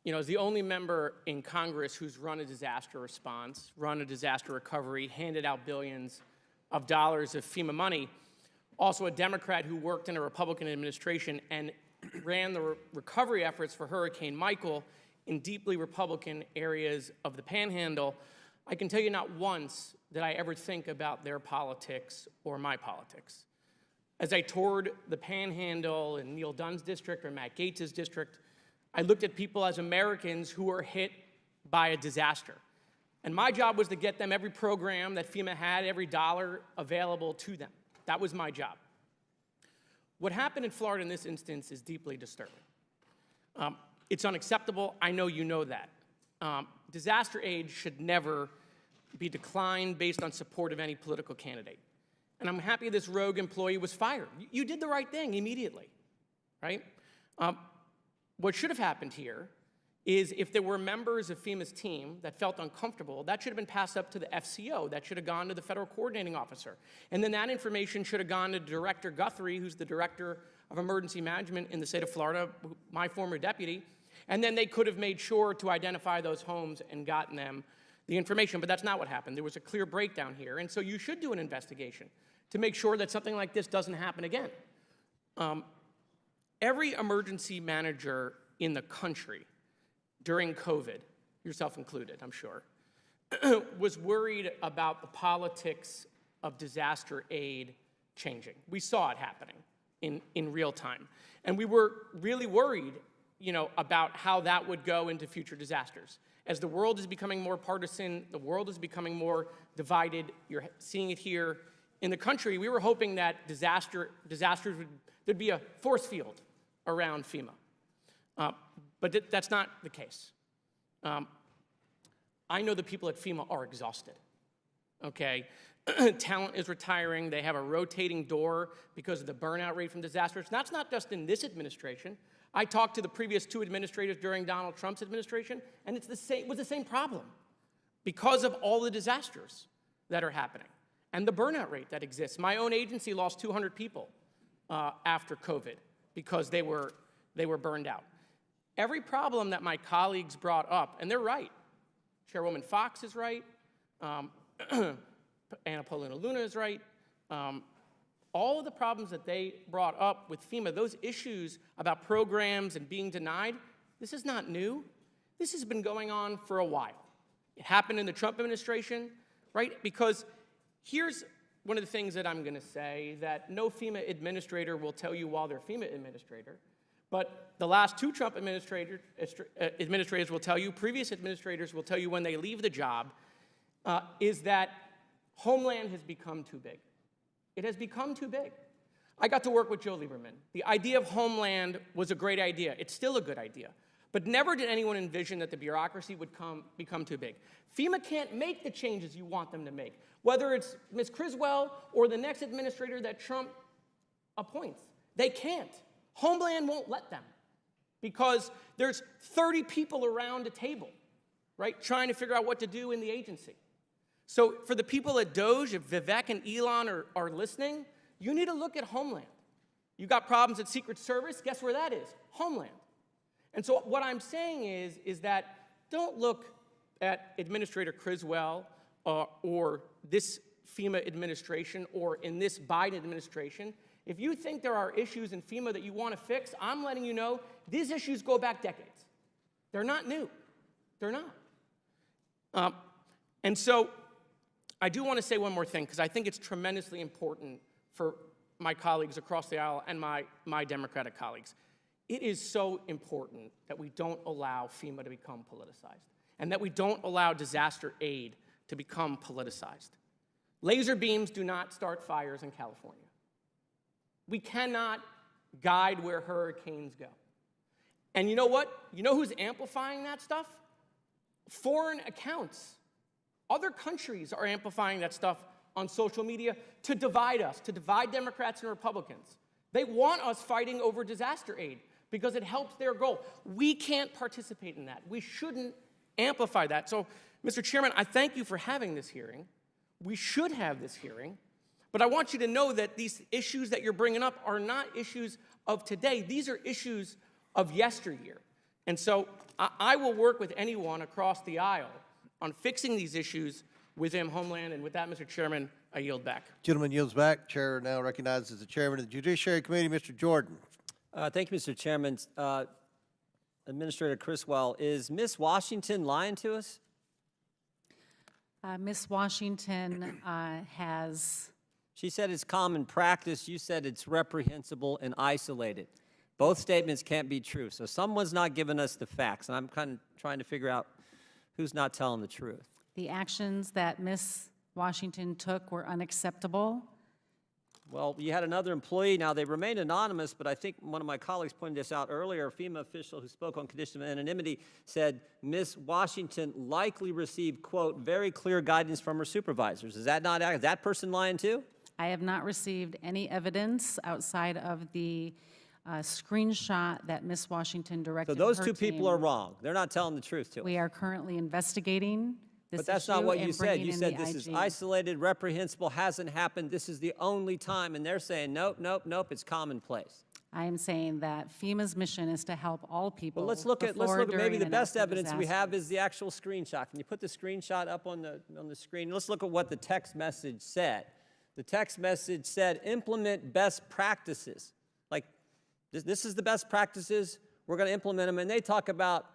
You know, as the only member in Congress who's run a disaster response, run a disaster recovery, handed out billions of dollars of FEMA money, also a Democrat who worked in a Republican administration and ran the recovery efforts for Hurricane Michael in deeply Republican areas of the Panhandle, I can tell you not once did I ever think about their politics or my politics. As I toured the Panhandle in Neil Dunn's district or Matt Gaetz's district, I looked at people as Americans who were hit by a disaster. And my job was to get them every program that FEMA had, every dollar available to them. That was my job. What happened in Florida in this instance is deeply disturbing. It's unacceptable. I know you know that. Disaster aid should never be declined based on support of any political candidate. And I'm happy this rogue employee was fired. You did the right thing immediately, right? What should have happened here is if there were members of FEMA's team that felt uncomfortable, that should have been passed up to the FCO. That should have gone to the federal coordinating officer. And then that information should have gone to Director Guthrie, who's the Director of Emergency Management in the state of Florida, my former deputy. And then they could have made sure to identify those homes and gotten them the information. But that's not what happened. There was a clear breakdown here. And so you should do an investigation to make sure that something like this doesn't happen again. Every emergency manager in the country during COVID, yourself included, I'm sure, was worried about the politics of disaster aid changing. We saw it happening in real time. And we were really worried, you know, about how that would go into future disasters. As the world is becoming more partisan, the world is becoming more divided, you're seeing it here in the country, we were hoping that disasters there'd be a force field around FEMA. But that's not the case. I know the people at FEMA are exhausted, okay? Talent is retiring. They have a rotating door because of the burnout rate from disasters. That's not just in this administration. I talked to the previous 2 administrators during Donald Trump's administration, and it was the same problem because of all the disasters that are happening and the burnout rate that exists. My own agency lost 200 people after COVID because they were burned out. Every problem that my colleagues brought up, and they're right. Chairwoman Fox is right. Anna Paulina Luna is right. All of the problems that they brought up with FEMA, those issues about programs and being denied, this is not new. This has been going on for a while. It happened in the Trump administration, right? Because here's one of the things that I'm going to say that no FEMA administrator will tell you while they're FEMA administrator, but the last 2 Trump administrators will tell you, previous administrators will tell you when they leave the job, is that Homeland has become too big. It has become too big. I got to work with Joe Lieberman. The idea of Homeland was a great idea. It's still a good idea. But never did anyone envision that the bureaucracy would become too big. FEMA can't make the changes you want them to make, whether it's Ms. Criswell or the next administrator that Trump appoints. They can't. Homeland won't let them because there's 30 people around a table, right, trying to figure out what to do in the agency. So for the people at DOJ, if Vivek and Elon are listening, you need to look at Homeland. You got problems at Secret Service, guess where that is? Homeland. And so what I'm saying is that don't look at Administrator Criswell or this FEMA administration or in this Biden administration. If you think there are issues in FEMA that you want to fix, I'm letting you know these issues go back decades. They're not new. They're not. And so I do want to say one more thing because I think it's tremendously important for my colleagues across the aisle and my Democratic colleagues. It is so important that we don't allow FEMA to become politicized and that we don't allow disaster aid to become politicized. Laser beams do not start fires in California. We cannot guide where hurricanes go. And you know what? You know who's amplifying that stuff? Foreign accounts. Other countries are amplifying that stuff on social media to divide us, to divide Democrats and Republicans. They want us fighting over disaster aid because it helps their goal. We can't participate in that. We shouldn't amplify that. So, Mr. Chairman, I thank you for having this hearing. We should have this hearing. But I want you to know that these issues that you're bringing up are not issues of today. These are issues of yesteryear. And so I will work with anyone across the aisle on fixing these issues within Homeland. And with that, Mr. Chairman, I yield back. Gentleman yields back. Chair now recognizes the chairman of the Judiciary Committee, Mr. Jordan. Thank you, Mr. Chairman. Administrator Criswell, is Ms. Washington lying to us? Ms. Washington has... She said it's common practice. You said it's reprehensible and isolated. Both statements can't be true. So someone's not giving us the facts, and I'm kind of trying to figure out who's not telling the truth. The actions that Ms. Washington took were unacceptable. Well, you had another employee. Now, they remained anonymous, but I think one of my colleagues pointed this out earlier. A FEMA official who spoke on condition of anonymity said Ms. Washington likely received, quote, very clear guidance from her supervisors. Is that not, is that person lying too? I have not received any evidence outside of the screenshot that Ms. Washington directed So those her two people team. are wrong. They're not telling the truth to us. We are currently investigating this But that's issue not what you and said. bringing You in said the this is IG. isolated, reprehensible, hasn't happened. This is the only time. And they're saying, nope, nope, nope, it's commonplace. I am saying that FEMA's mission is to help all people. Well, let's look at before, maybe during, the and best after evidence we disaster. have is the actual screenshot. Can you put the screenshot up on the screen? Let's look at what the text message said. The text message said, implement best practices. Like, this is the best practices. We're going to implement them. And they talk about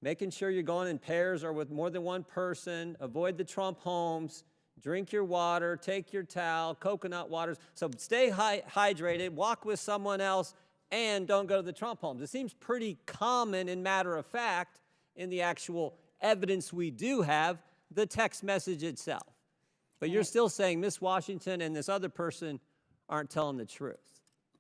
making sure you're going in pairs or with more than one person, avoid the Trump homes, drink your water, take your towel, coconut waters. So stay hydrated, walk with someone else, and don't go to the Trump homes. It seems pretty common and matter of fact in the actual evidence we do have, the text message itself. But you're still saying Ms. Washington and this other person aren't telling the truth.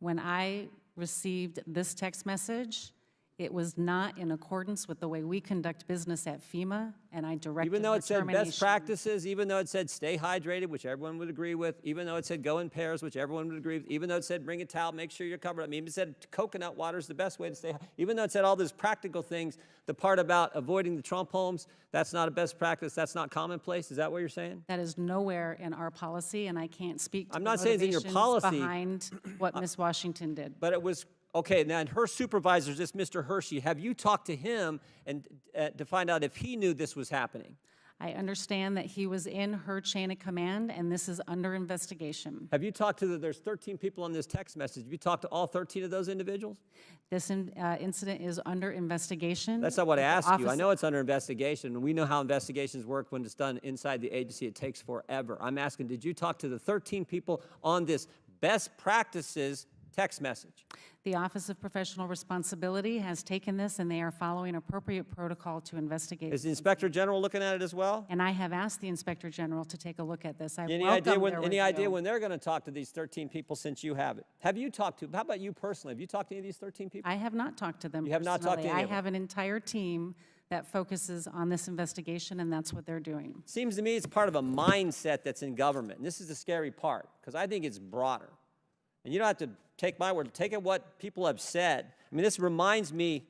When I received this text message, It was not in accordance with the way we conduct business at FEMA, and I directed Even though her it said termination. best practices, even though it said stay hydrated, which everyone would agree with, even though it said go in pairs, which everyone would agree with, even though it said bring a towel, make sure you're covered. I mean, it said coconut water is the best way to stay even though it said all those practical things, the part about avoiding the Trump homes, that's not a best practice, that's not commonplace. Is that what you're saying? That is nowhere in our policy, and I can't speak to I'm the not saying it's in your motivations policy. behind what Ms. Washington did. But it was, okay, now and her supervisor, this Mr. Hershey, have you talked to him and to find out if he knew this was happening? I understand that he was in her chain of command, and this is under investigation. Have you talked to there's 13 people on this text message. Have you talked to all 13 of those individuals? This incident is under investigation. That's not what I The asked you. I office- know it's under investigation, and we know how investigations work when it's done inside the agency. It takes forever. I'm asking, did you talk to the 13 people on this best practices text message? The Office of Professional Responsibility has taken this, and they are following appropriate protocol to investigate. Is the Inspector General looking at it as well? And I have asked the Inspector General to take a look at this. I Any welcome idea when? their Any idea review. when they're going to talk to these 13 people since you have it? Have you talked to? How about you personally? Have you talked to any of these 13 people? I have not talked to them You have not talked to personally. any I of them? have an entire team that focuses on this investigation, and that's what they're doing. Seems to me it's part of a mindset that's in government. And this is the scary part, because I think it's broader. And you don't have to take my word. Take it what people have said. I mean, this reminds me,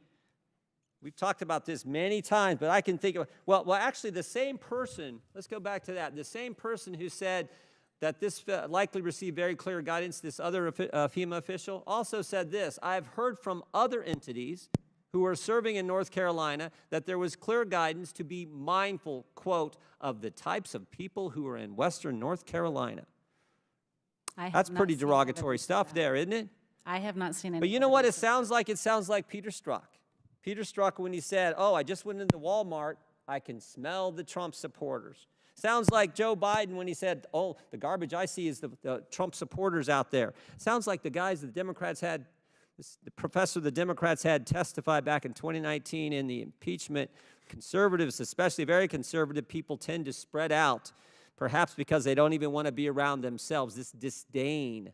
we've talked about this many times, but I can think of, well, actually the same person, let's go back to that, the same person who said that this likely received very clear guidance, this other FEMA official, also said this: I've heard from other entities who are serving in North Carolina that there was clear guidance to be mindful, quote, of the types of people who are in Western North Carolina. I have That's not pretty seen derogatory evidence of stuff that. there, isn't it? I have not seen any. But you know what it evidence of sounds like? It sounds like Peter Strzok. Peter Strzok, when he said, oh, I just went into Walmart, I can smell the Trump supporters. Sounds like Joe Biden when he said, oh, the garbage I see is the Trump supporters out there. Sounds like the guys the Democrats had, the professor the Democrats had testify back in 2019 in the impeachment. Conservatives, especially very conservative people, tend to spread out, perhaps because they don't even want to be around themselves. This disdain,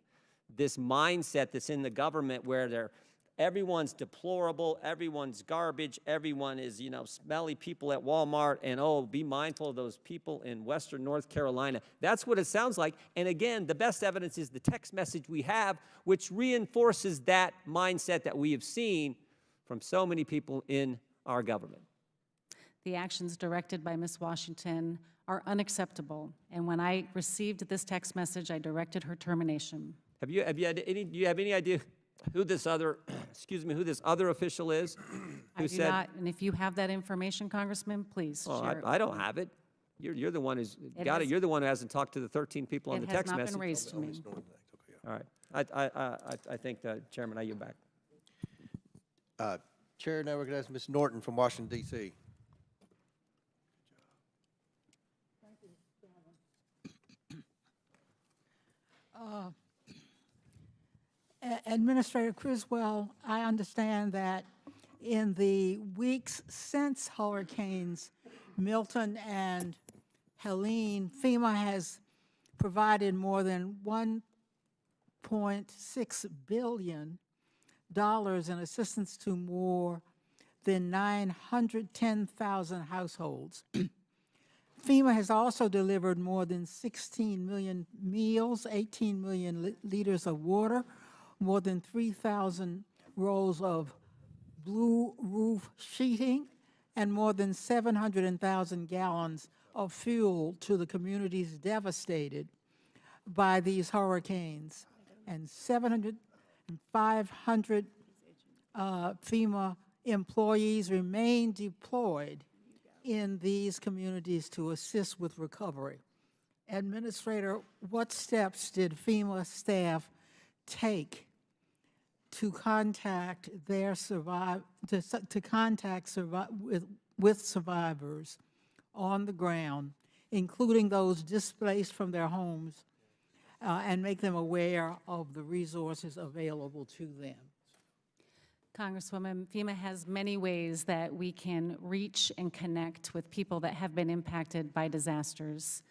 this mindset that's in the government where everyone's deplorable, everyone's garbage, everyone is, smelly people at Walmart, and oh, be mindful of those people in Western North Carolina. That's what it sounds like. And again, the best evidence is the text message we have, which reinforces that mindset that we have seen from so many people in our government. The actions directed by Ms. Washington are unacceptable, and when I received this text message, I directed her termination. Do you have any idea who this other, who this other official is? I do not, and if you have that information, Congressman, please Well, share it. I don't have it. You're the one who's It got it. has- You're the one who hasn't talked to the 13 people on the It has text not message. been raised to me. All right. I think, Chairman, I yield back. Chair now recognizes Ms. Norton from Washington, D.C. Administrator Criswell, I understand that in the weeks since Hurricanes Milton and Helene, FEMA has provided more than $1.6 billion in assistance to more than 910,000 households. FEMA has also delivered more than 16 million meals, 18 million liters of water, more than 3,000 rolls of blue roof sheeting, and more than 700,000 gallons of fuel to the communities devastated by these hurricanes. And 700 and 500 FEMA employees remain deployed in these communities to assist with recovery. Administrator, what steps did FEMA staff take to contact their with survivors on the ground, including those displaced from their homes, and make them aware of the resources available to them? Congresswoman, FEMA has many ways that we can reach and connect with people that have been impacted by disasters.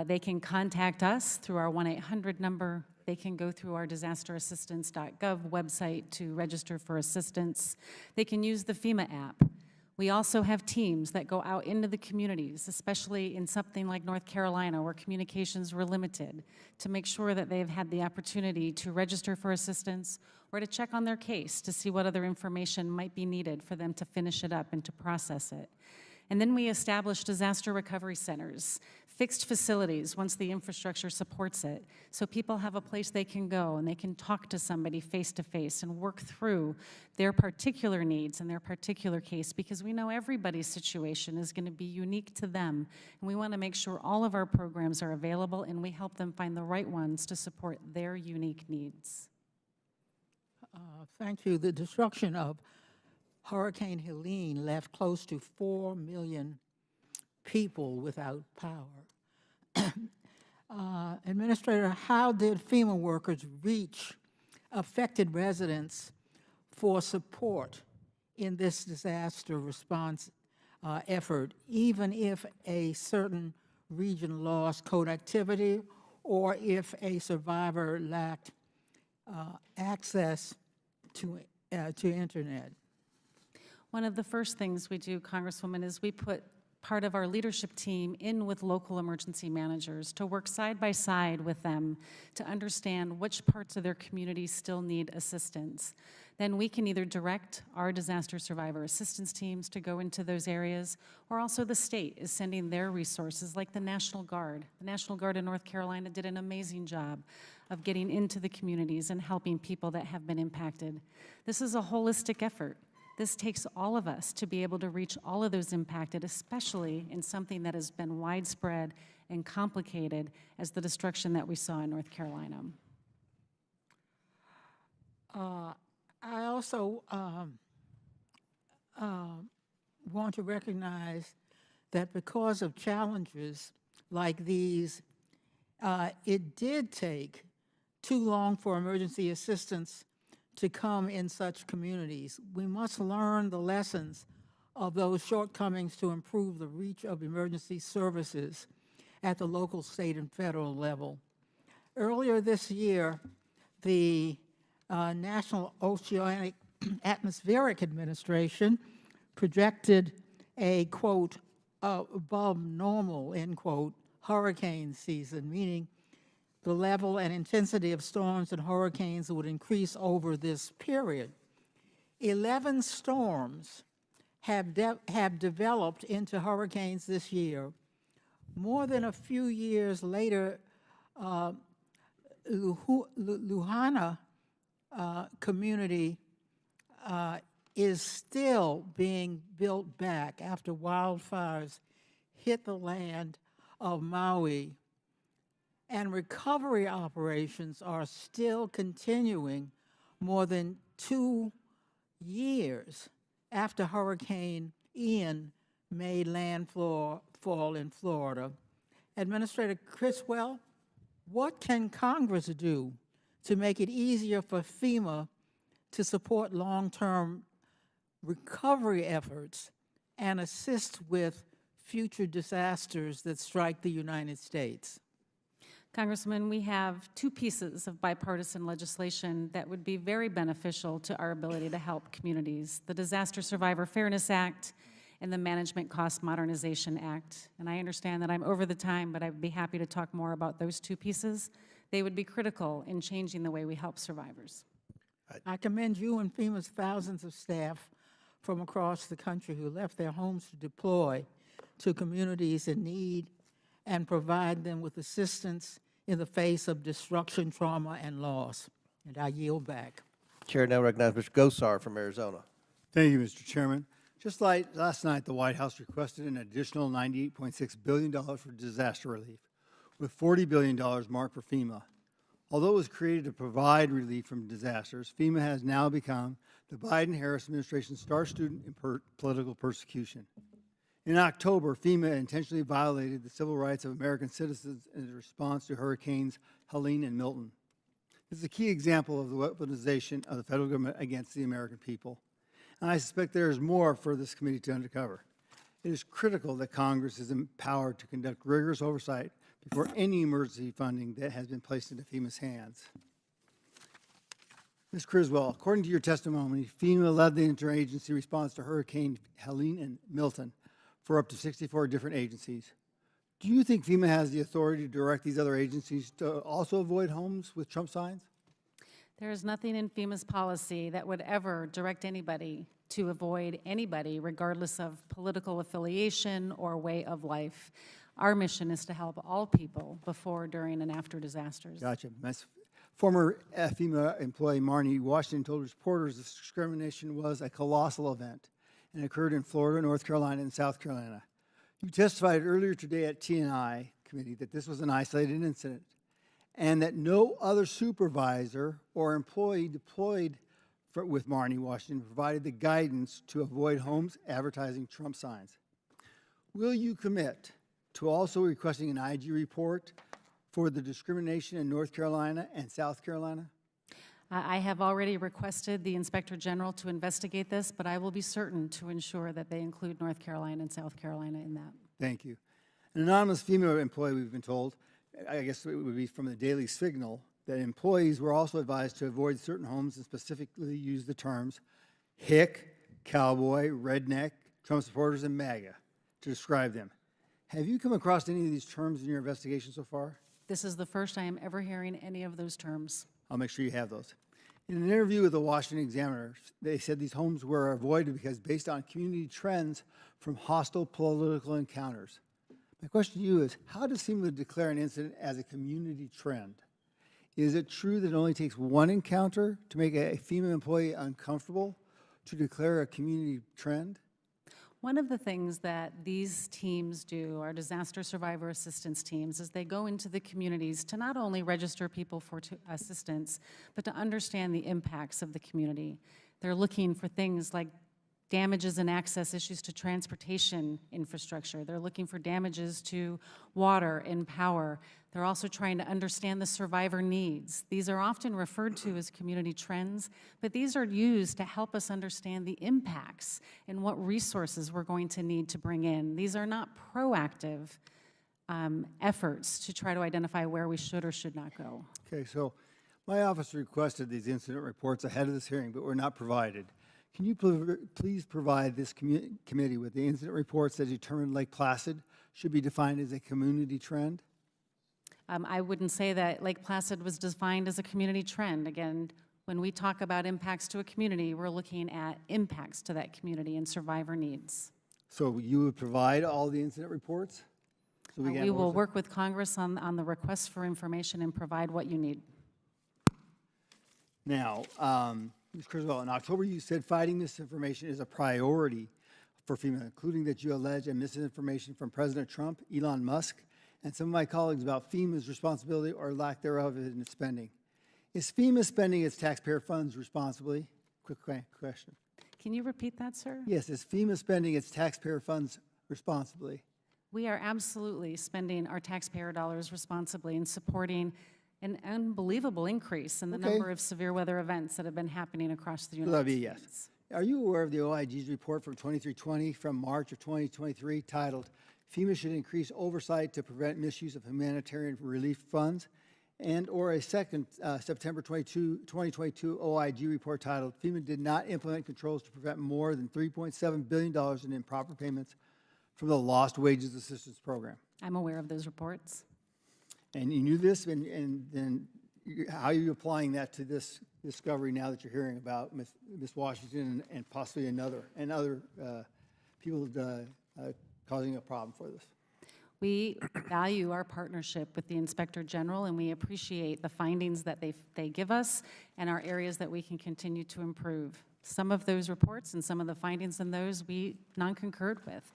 They can contact us through our 1-800 number. They can go through our disasterassistance.gov website to register for assistance. They can use the FEMA app. We also have teams that go out into the communities, especially in something like North Carolina where communications were limited, to make sure that they've had the opportunity to register for assistance or to check on their case to see what other information might be needed for them to finish it up and to process it. And then we establish disaster recovery centers, fixed facilities once the infrastructure supports it, so people have a place they can go and they can talk to somebody face to face and work through their particular needs and their particular case, because we know everybody's situation is going to be unique to them, and we want to make sure all of our programs are available and we help them find the right ones to support their unique needs. Thank you. The destruction of Hurricane Helene left close to 4 million people without power. Administrator, how did FEMA workers reach affected residents for support in this disaster response effort, even if a certain region lost connectivity or if a survivor lacked access to internet? One of the first things we do, Congresswoman, is we put part of our leadership team in with local emergency managers to work side by side with them to understand which parts of their community still need assistance. Then we can either direct our disaster survivor assistance teams to go into those areas, or also the state is sending their resources like the National Guard. The National Guard in North Carolina did an amazing job of getting into the communities and helping people that have been impacted. This is a holistic effort. This takes all of us to be able to reach all of those impacted, especially in something that has been widespread and complicated as the destruction that we saw in North Carolina. I also want to recognize that because of challenges like these, it did take too long for emergency assistance to come in such communities. We must learn the lessons of those shortcomings to improve the reach of emergency services at the local, state, and federal level. Earlier this year, the National Oceanic Atmospheric Administration projected a, quote, above normal, end quote, hurricane season, meaning the level and intensity of storms and hurricanes would increase over this period. 11 storms have developed into hurricanes this year. More than a few years later, Luhana community is still being built back after wildfires hit the land of Maui. And recovery operations are still continuing more than 2 years after Hurricane Ian made landfall in Florida. Administrator Criswell, what can Congress do to make it easier for FEMA to support long-term recovery efforts and assist with future disasters that strike the United States? Congressman, we have 2 pieces of bipartisan legislation that would be very beneficial to our ability to help communities: the Disaster Survivor Fairness Act and the Management Cost Modernization Act. And I understand that I'm over the time, but I'd be happy to talk more about those 2 pieces. They would be critical in changing the way we help survivors. I commend you and FEMA's thousands of staff from across the country who left their homes to deploy to communities in need and provide them with assistance in the face of destruction, trauma, and loss. And I yield back. Chair now recognizes Mr. Gosar from Arizona. Thank you, Mr. Chairman. Just like last night, the White House requested an additional $98.6 billion for disaster relief, with $40 billion marked for FEMA. Although it was created to provide relief from disasters, FEMA has now become the Biden-Harris administration's star student in political persecution. In October, FEMA intentionally violated the civil rights of American citizens in response to Hurricanes Helene and Milton. This is a key example of the weaponization of the federal government against the American people. And I suspect there is more for this committee to uncover. It is critical that Congress is empowered to conduct rigorous oversight before any emergency funding that has been placed into FEMA's hands. Ms. Criswell, according to your testimony, FEMA led the interagency response to Hurricane Helene and Milton for up to 64 different agencies. Do you think FEMA has the authority to direct these other agencies to also avoid homes with Trump signs? There is nothing in FEMA's policy that would ever direct anybody to avoid anybody, regardless of political affiliation or way of life. Our mission is to help all people before, during, and after disasters. Gotcha. Former FEMA employee Marnie Washington told reporters this discrimination was a colossal event and occurred in Florida, North Carolina, and South Carolina. You testified earlier today at T&I committee that this was an isolated incident and that no other supervisor or employee deployed with Marnie Washington provided the guidance to avoid homes advertising Trump signs. Will you commit to also requesting an IG report for the discrimination in North Carolina and South Carolina? I have already requested the Inspector General to investigate this, but I will be certain to ensure that they include North Carolina and South Carolina in that. Thank you. An anonymous female employee, we've been told, I guess it would be from the Daily Signal, that employees were also advised to avoid certain homes and specifically use the terms hick, cowboy, redneck, Trump supporters, and MAGA to describe them. Have you come across any of these terms in your investigation so far? This is the first I am ever hearing any of those terms. I'll make sure you have those. In an interview with the Washington Examiner, they said these homes were avoided because based on community trends from hostile political encounters. My question to you is, how does FEMA declare an incident as a community trend? Is it true that it only takes one encounter to make a FEMA employee uncomfortable to declare a community trend? One of the things that these teams do, our disaster survivor assistance teams, is they go into the communities to not only register people for assistance, but to understand the impacts of the community. They're looking for things like damages and access issues to transportation infrastructure. They're looking for damages to water and power. They're also trying to understand the survivor needs. These are often referred to as community trends, but these are used to help us understand the impacts and what resources we're going to need to bring in. These are not proactive efforts to try to identify where we should or should not go. Okay, so my office requested these incident reports ahead of this hearing, but were not provided. Can you please provide this committee with the incident reports that determined Lake Placid should be defined as a community trend? I wouldn't say that Lake Placid was defined as a community trend. Again, when we talk about impacts to a community, we're looking at impacts to that community and survivor needs. So you would provide all the incident reports? So We will work with Congress on the request for information and provide what you need. Now, Ms. Criswell, in October you said fighting misinformation is a priority for FEMA, including that you allege misinformation from President Trump, Elon Musk, and some of my colleagues about FEMA's responsibility or lack thereof in its spending. Is FEMA spending its taxpayer funds responsibly? Quick question. Can you repeat that, sir? Yes, is FEMA spending its taxpayer funds responsibly? We are absolutely spending our taxpayer dollars responsibly and supporting an unbelievable increase in the number of severe weather events that have been happening across the So United that'd be States. yes. Are you aware of the OIG's report from 2320 from March of 2023 titled, FEMA should increase oversight to prevent misuse of humanitarian relief funds, and or a second September 2022 OIG report titled, FEMA did not implement controls to prevent more than $3.7 billion in improper payments from the Lost Wages Assistance Program? I'm aware of those reports. And you knew this, and then how are you applying that to this discovery now that you're hearing about Ms. Washington and possibly other people causing a problem for this? We value our partnership with the Inspector General, and we appreciate the findings that they give us and our areas that we can continue to improve. Some of those reports and some of the findings in those we non-concurred with.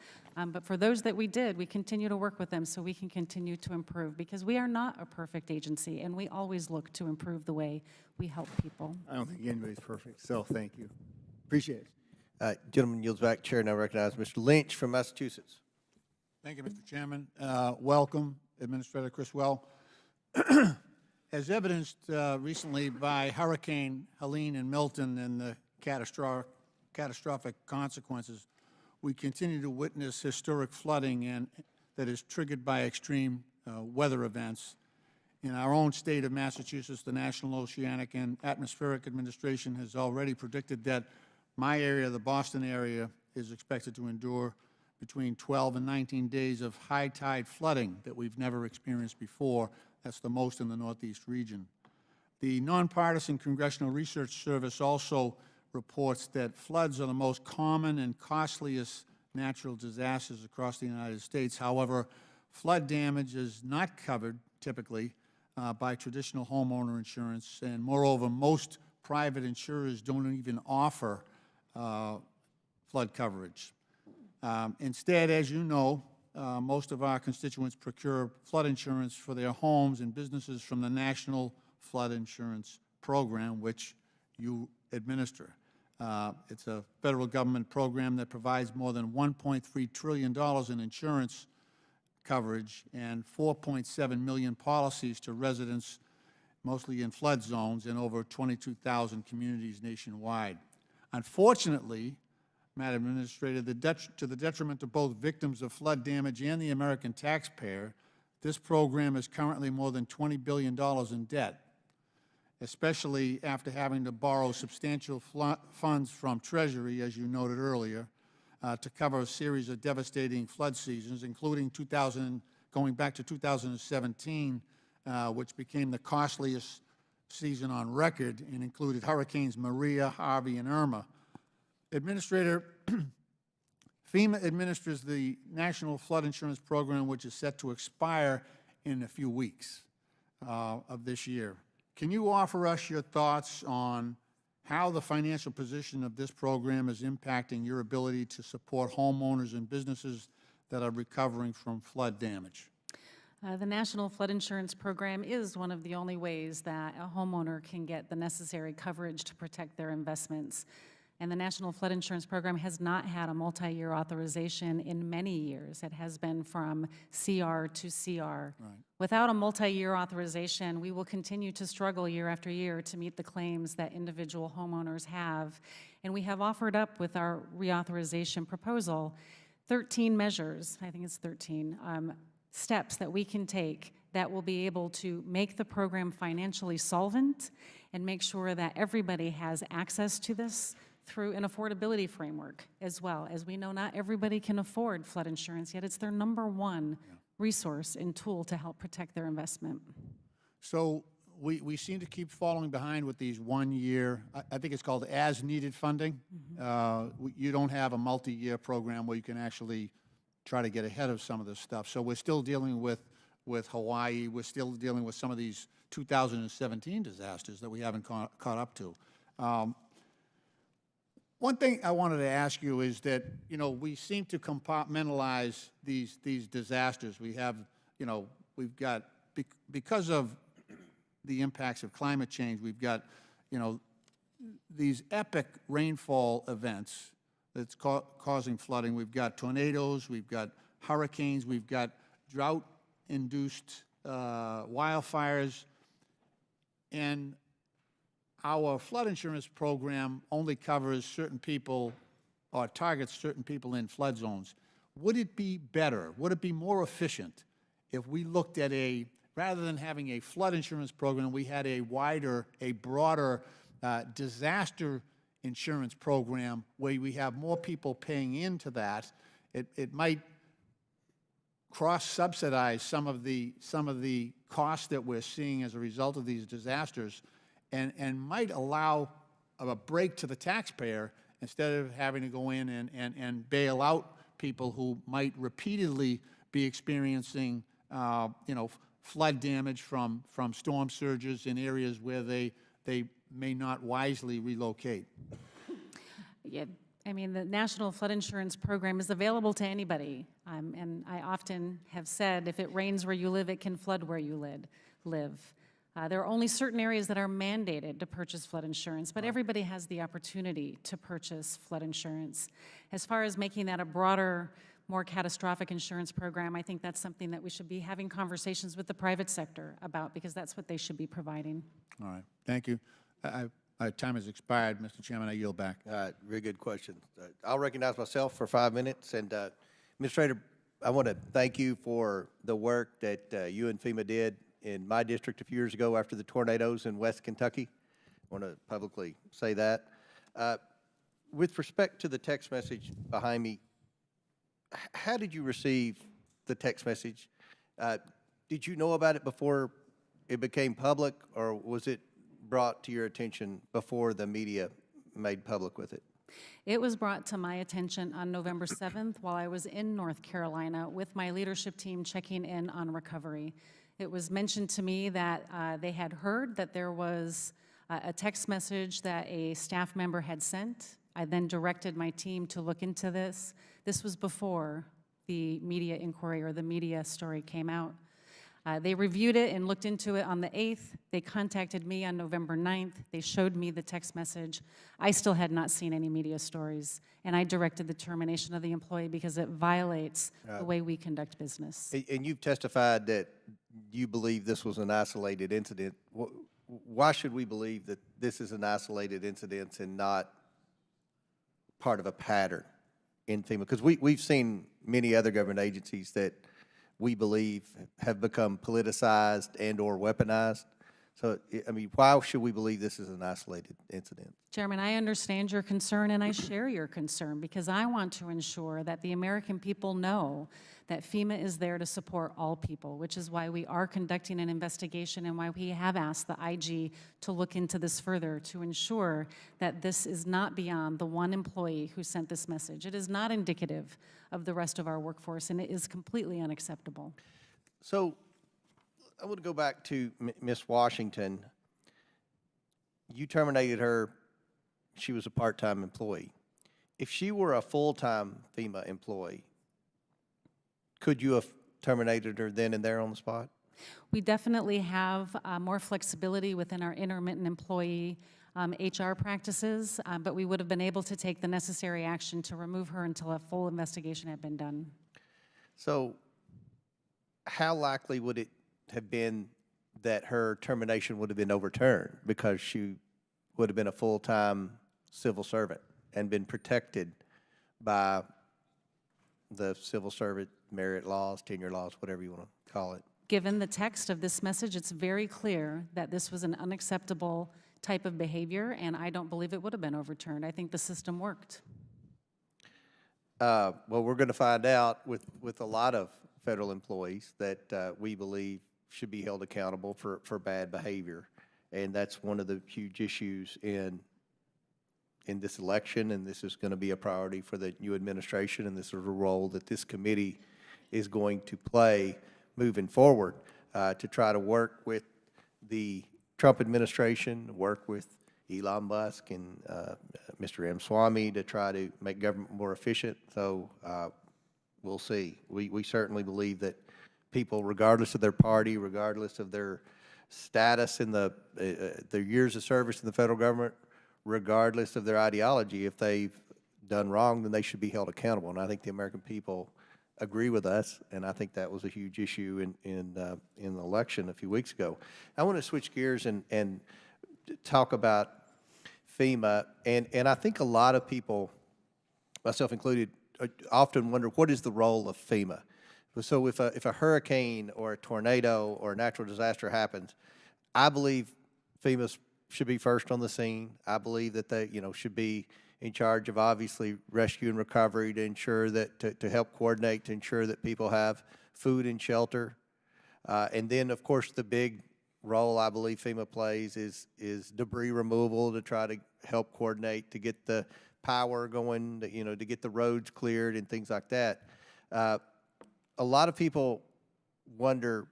But for those that we did, we continue to work with them so we can continue to improve, because we are not a perfect agency, and we always look to improve the way we help people. I don't think anybody's perfect, so thank you. Appreciate it. Gentleman yields back. Chair now recognizes Mr. Lynch from Massachusetts. Thank you, Mr. Chairman. Welcome, Administrator Criswell. As evidenced recently by Hurricane Helene and Milton and the catastrophic consequences, we continue to witness historic flooding that is triggered by extreme weather events. In our own state of Massachusetts, the National Oceanic and Atmospheric Administration has already predicted that my area, the Boston area, is expected to endure between 12 and 19 days of high tide flooding that we've never experienced before. That's the most in the Northeast region. The Nonpartisan Congressional Research Service also reports that floods are the most common and costliest natural disasters across the United States. However, flood damage is not covered typically by traditional homeowner insurance, and moreover, most private insurers don't even offer flood coverage. Instead, as you know, most of our constituents procure flood insurance for their homes and businesses from the National Flood Insurance Program, which you administer. It's a federal government program that provides more than $1.3 trillion in insurance coverage and 4.7 million policies to residents, mostly in flood zones, in over 22,000 communities nationwide. Unfortunately, Madam Administrator, to the detriment of both victims of flood damage and the American taxpayer, this program is currently more than $20 billion in debt, especially after having to borrow substantial funds from Treasury, as you noted earlier, to cover a series of devastating flood seasons, including going back to 2017, which became the costliest season on record and included Hurricanes Maria, Harvey, and Irma. Administrator, FEMA administers the National Flood Insurance Program, which is set to expire in a few weeks of this year. Can you offer us your thoughts on how the financial position of this program is impacting your ability to support homeowners and businesses that are recovering from flood damage? The National Flood Insurance Program is one of the only ways that a homeowner can get the necessary coverage to protect their investments. And the National Flood Insurance Program has not had a multi-year authorization in many years. It has been from CR to CR. Right. Without a multi-year authorization, we will continue to struggle year after year to meet the claims that individual homeowners have. And we have offered up with our reauthorization proposal 13 measures, I think it's 13, steps that we can take that will be able to make the program financially solvent and make sure that everybody has access to this through an affordability framework as well. As we know, not everybody can afford flood insurance, yet it's their #1 resource and tool to help protect their investment. So we seem to keep falling behind with these 1-year, I think it's called as-needed funding. You don't have a multi-year program where you can actually try to get ahead of some of this stuff. So we're still dealing with Hawaii. We're still dealing with some of these 2017 disasters that we haven't caught up to. One thing I wanted to ask you is that, you know, we seem to compartmentalize these disasters. We have, you know, we've got, because of the impacts of climate change, we've got, you know, these epic rainfall events that's causing flooding. We've got tornadoes, we've got hurricanes, we've got drought-induced wildfires, and our flood insurance program only covers certain people or targets certain people in flood zones. Would it be better, would it be more efficient if we looked at rather than having a flood insurance program, we had a broader disaster insurance program where we have more people paying into that? It might cross-subsidize some of the costs that we're seeing as a result of these disasters, and might allow a break to the taxpayer instead of having to go in and bail out people who might repeatedly be experiencing you know, flood damage from storm surges in areas where they may not wisely relocate. Yeah, I mean, the National Flood Insurance Program is available to anybody. And I often have said, if it rains where you live, it can flood where you live. There are only certain areas that are mandated to purchase flood insurance, but everybody has the opportunity to purchase flood insurance. As far as making that a broader, more catastrophic insurance program, I think that's something that we should be having conversations with the private sector about, because that's what they should be providing. All right, thank you. Our time has expired, Mr. Chairman. I yield back. Very good question. I'll recognize myself for 5 minutes. And Administrator, I want to thank you for the work that you and FEMA did in my district a few years ago after the tornadoes in West Kentucky. I want to publicly say that. With respect to the text message behind me, how did you receive the text message? Did you know about it before it became public, or was it brought to your attention before the media made public with it? It was brought to my attention on November 7th while I was in North Carolina with my leadership team checking in on recovery. It was mentioned to me that they had heard that there was a text message that a staff member had sent. I then directed my team to look into this. This was before the media inquiry or the media story came out. They reviewed it and looked into it on the 8th. They contacted me on November 9th. They showed me the text message. I still had not seen any media stories, and I directed the termination of the employee because it violates the way we conduct business. And you've testified that you believe this was an isolated incident. Why should we believe that this is an isolated incident and not part of a pattern in FEMA? Because we've seen many other government agencies that we believe have become politicized and or weaponized. So, I mean, why should we believe this is an isolated incident? Chairman, I understand your concern and I share your concern because I want to ensure that the American people know that FEMA is there to support all people, which is why we are conducting an investigation and why we have asked the IG to look into this further to ensure that this is not beyond the one employee who sent this message. It is not indicative of the rest of our workforce, and it is completely unacceptable. So I want to go back to Ms. Washington. You terminated her. She was a part-time employee. If she were a full-time FEMA employee, could you have terminated her then and there on the spot? We definitely have more flexibility within our intermittent employee HR practices, but we would have been able to take the necessary action to remove her until a full investigation had been done. So how likely would it have been that her termination would have been overturned because she would have been a full-time civil servant and been protected by the civil servant merit laws, tenure laws, whatever you want to call it? Given the text of this message, it's very clear that this was an unacceptable type of behavior, and I don't believe it would have been overturned. I think the system worked. Well, we're going to find out with a lot of federal employees that we believe should be held accountable for bad behavior. And that's one of the huge issues in this election, and this is going to be a priority for the new administration, and this is a role that this committee is going to play moving forward to try to work with the Trump administration, work with Elon Musk and Mr. M. Swamy to try to make government more efficient. So we'll see. We certainly believe that people, regardless of their party, regardless of their status in their years of service in the federal government, regardless of their ideology, if they've done wrong, then they should be held accountable. And I think the American people agree with us, and I think that was a huge issue in the election a few weeks ago. I want to switch gears and talk about FEMA, and I think a lot of people, myself included, often wonder what is the role of FEMA. So if a hurricane or a tornado or a natural disaster happens, I believe FEMA should be first on the scene. I believe that they should be in charge of obviously rescue and recovery to ensure that to help coordinate to ensure that people have food and shelter. And then of course the big role I believe FEMA plays is debris removal to try to help coordinate to get the power going, to get the roads cleared and things like that. A lot of people wonder,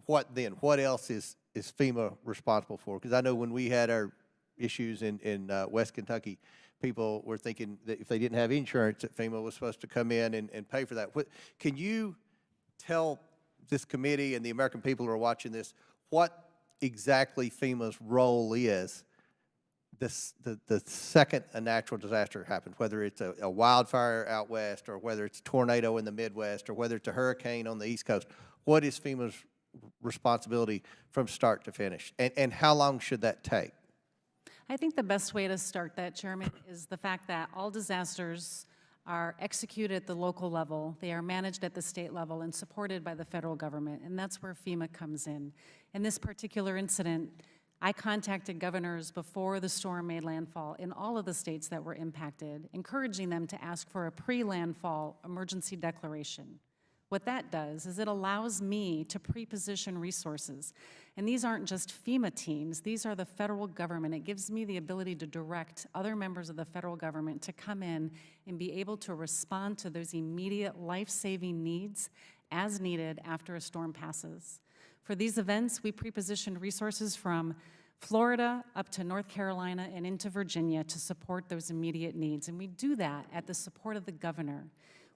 what then? What else is FEMA responsible for? Because I know when we had our issues in West Kentucky, people were thinking that if they didn't have insurance, that FEMA was supposed to come in and pay for that. Can you tell this committee and the American people who are watching this what exactly FEMA's role is the second a natural disaster happens, whether it's a wildfire out west or whether it's a tornado in the Midwest or whether it's a hurricane on the East Coast? What is FEMA's responsibility from start to finish? And how long should that take? I think the best way to start that, Chairman, is the fact that all disasters are executed at the local level, they are managed at the state level, and supported by the federal government, and that's where FEMA comes in. In this particular incident, I contacted governors before the storm made landfall in all of the states that were impacted, encouraging them to ask for a pre-landfall emergency declaration. What that does is it allows me to pre-position resources. And these aren't just FEMA teams, these are the federal government. It gives me the ability to direct other members of the federal government to come in and be able to respond to those immediate life-saving needs as needed after a storm passes. For these events, we pre-positioned resources from Florida up to North Carolina and into Virginia to support those immediate needs. And we do that at the support of the governor.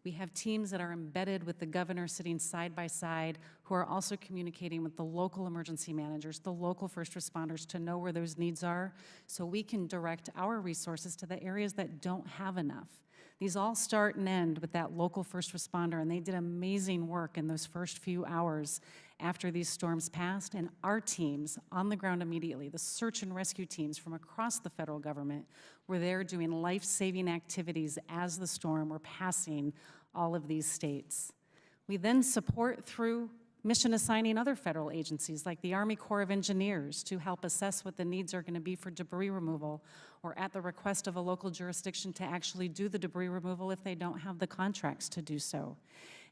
We have teams that are embedded with the governor sitting side by side who are also communicating with the local emergency managers, the local first responders to know where those needs are so we can direct our resources to the areas that don't have enough. These all start and end with that local first responder, and they did amazing work in those first few hours after these storms passed, and our teams on the ground immediately, the search and rescue teams from across the federal government, were there doing life-saving activities as the storm were passing all of these states. We then support through mission assigning other federal agencies like the Army Corps of Engineers to help assess what the needs are going to be for debris removal, or at the request of a local jurisdiction to actually do the debris removal if they don't have the contracts to do so.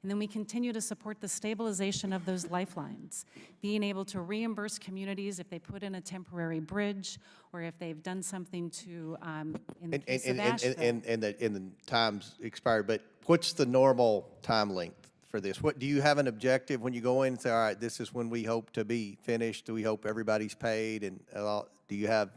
And then we continue to support the stabilization of those lifelines, being able to reimburse communities if they put in a temporary bridge or if they've done something to, in the case of Asheville. And the time's expired, but what's the normal time length for this? What, do you have an objective when you go in and say, all right, this is when we hope to be finished? Do we hope everybody's paid? And do you have,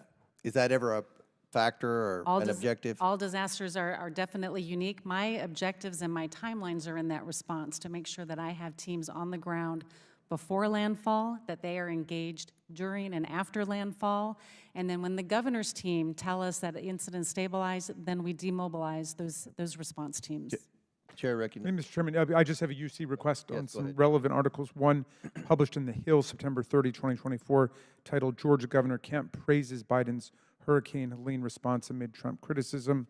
is that ever a factor or an objective? All disasters are definitely unique. My objectives and my timelines are in that response to make sure that I have teams on the ground before landfall, that they are engaged during and after landfall, and then when the governor's team tell us that the incident stabilized, then we demobilize those response teams. Chair recognizes. Mr. Chairman, I just have a UC request Yes, on go some ahead. relevant articles. One published in The Hill, September 30, 2024, titled Georgia Governor Kemp Praises Biden's Hurricane Helene Response Amid Trump Criticism.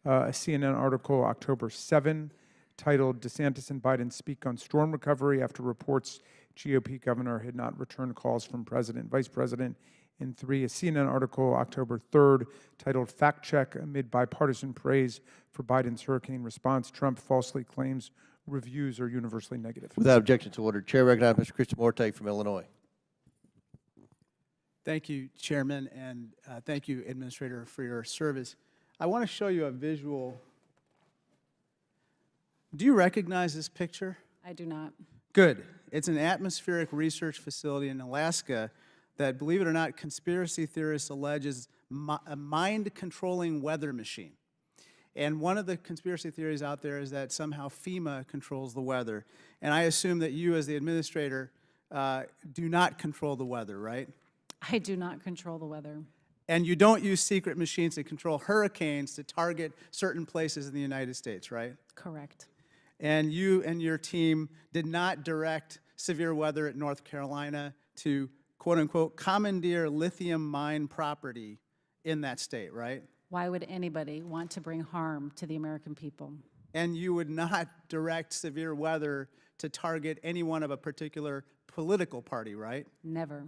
A CNN article, October 7, titled DeSantis and Biden Speak on Storm Recovery After Reports GOP Governor Had Not Returned Calls from President, Vice President. And 3, a CNN article, October 3rd, titled Fact Check Amid Bipartisan Praise for Biden's Hurricane Response. Trump falsely claims reviews are universally negative. Without objection to order, Chair recognizes Mr. Christian Morte from Illinois. Thank you, Chairman, and thank you, Administrator, for your service. I want to show you a visual. Do you recognize this picture? I do not. Good. It's an atmospheric research facility in Alaska that, believe it or not, conspiracy theorists allege is a mind-controlling weather machine. And one of the conspiracy theories out there is that somehow FEMA controls the weather. And I assume that you, as the administrator, do not control the weather, right? I do not control the weather. And you don't use secret machines to control hurricanes to target certain places in the United States, right? Correct. And you and your team did not direct severe weather at North Carolina to, quote unquote, commandeer lithium mine property in that state, right? Why would anybody want to bring harm to the American people? And you would not direct severe weather to target anyone of a particular political party, right? Never.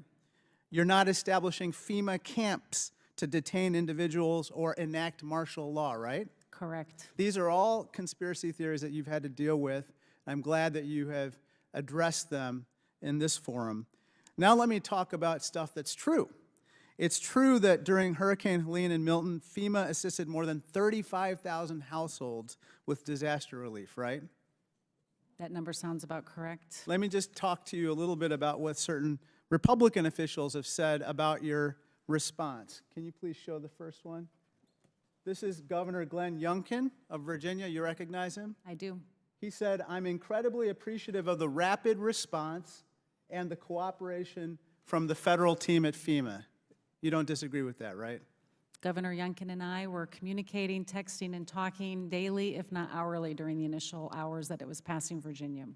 You're not establishing FEMA camps to detain individuals or enact martial law, right? Correct. These are all conspiracy theories that you've had to deal with. I'm glad that you have addressed them in this forum. Now let me talk about stuff that's true. It's true that during Hurricane Helene and Milton, FEMA assisted more than 35,000 households with disaster relief, right? That number sounds about correct. Let me just talk to you a little bit about what certain Republican officials have said about your response. Can you please show the first one? This is Governor Glenn Youngkin of Virginia. You recognize him? I do. He said, I'm incredibly appreciative of the rapid response and the cooperation from the federal team at FEMA. You don't disagree with that, right? Governor Youngkin and I were communicating, texting, and talking daily, if not hourly, during the initial hours that it was passing Virginia.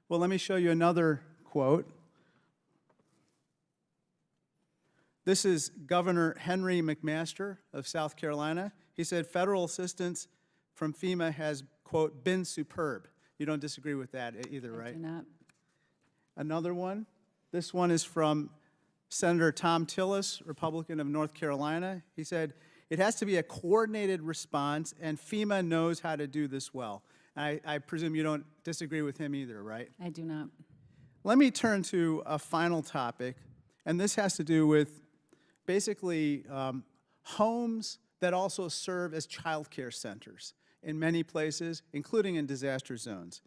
Well, let me show you another quote. This is Governor Henry McMaster of South Carolina. He said, federal assistance from FEMA has quote, been superb. You don't disagree with that either, I right? do not. Another one. This one is from Senator Tom Tillis, Republican of North Carolina. He said, it has to be a coordinated response, and FEMA knows how to do this well. I presume you don't disagree with him either, right? I do not. Let me turn to a final topic, and this has to do with basically homes that also serve as child care centers in many places, including in disaster zones.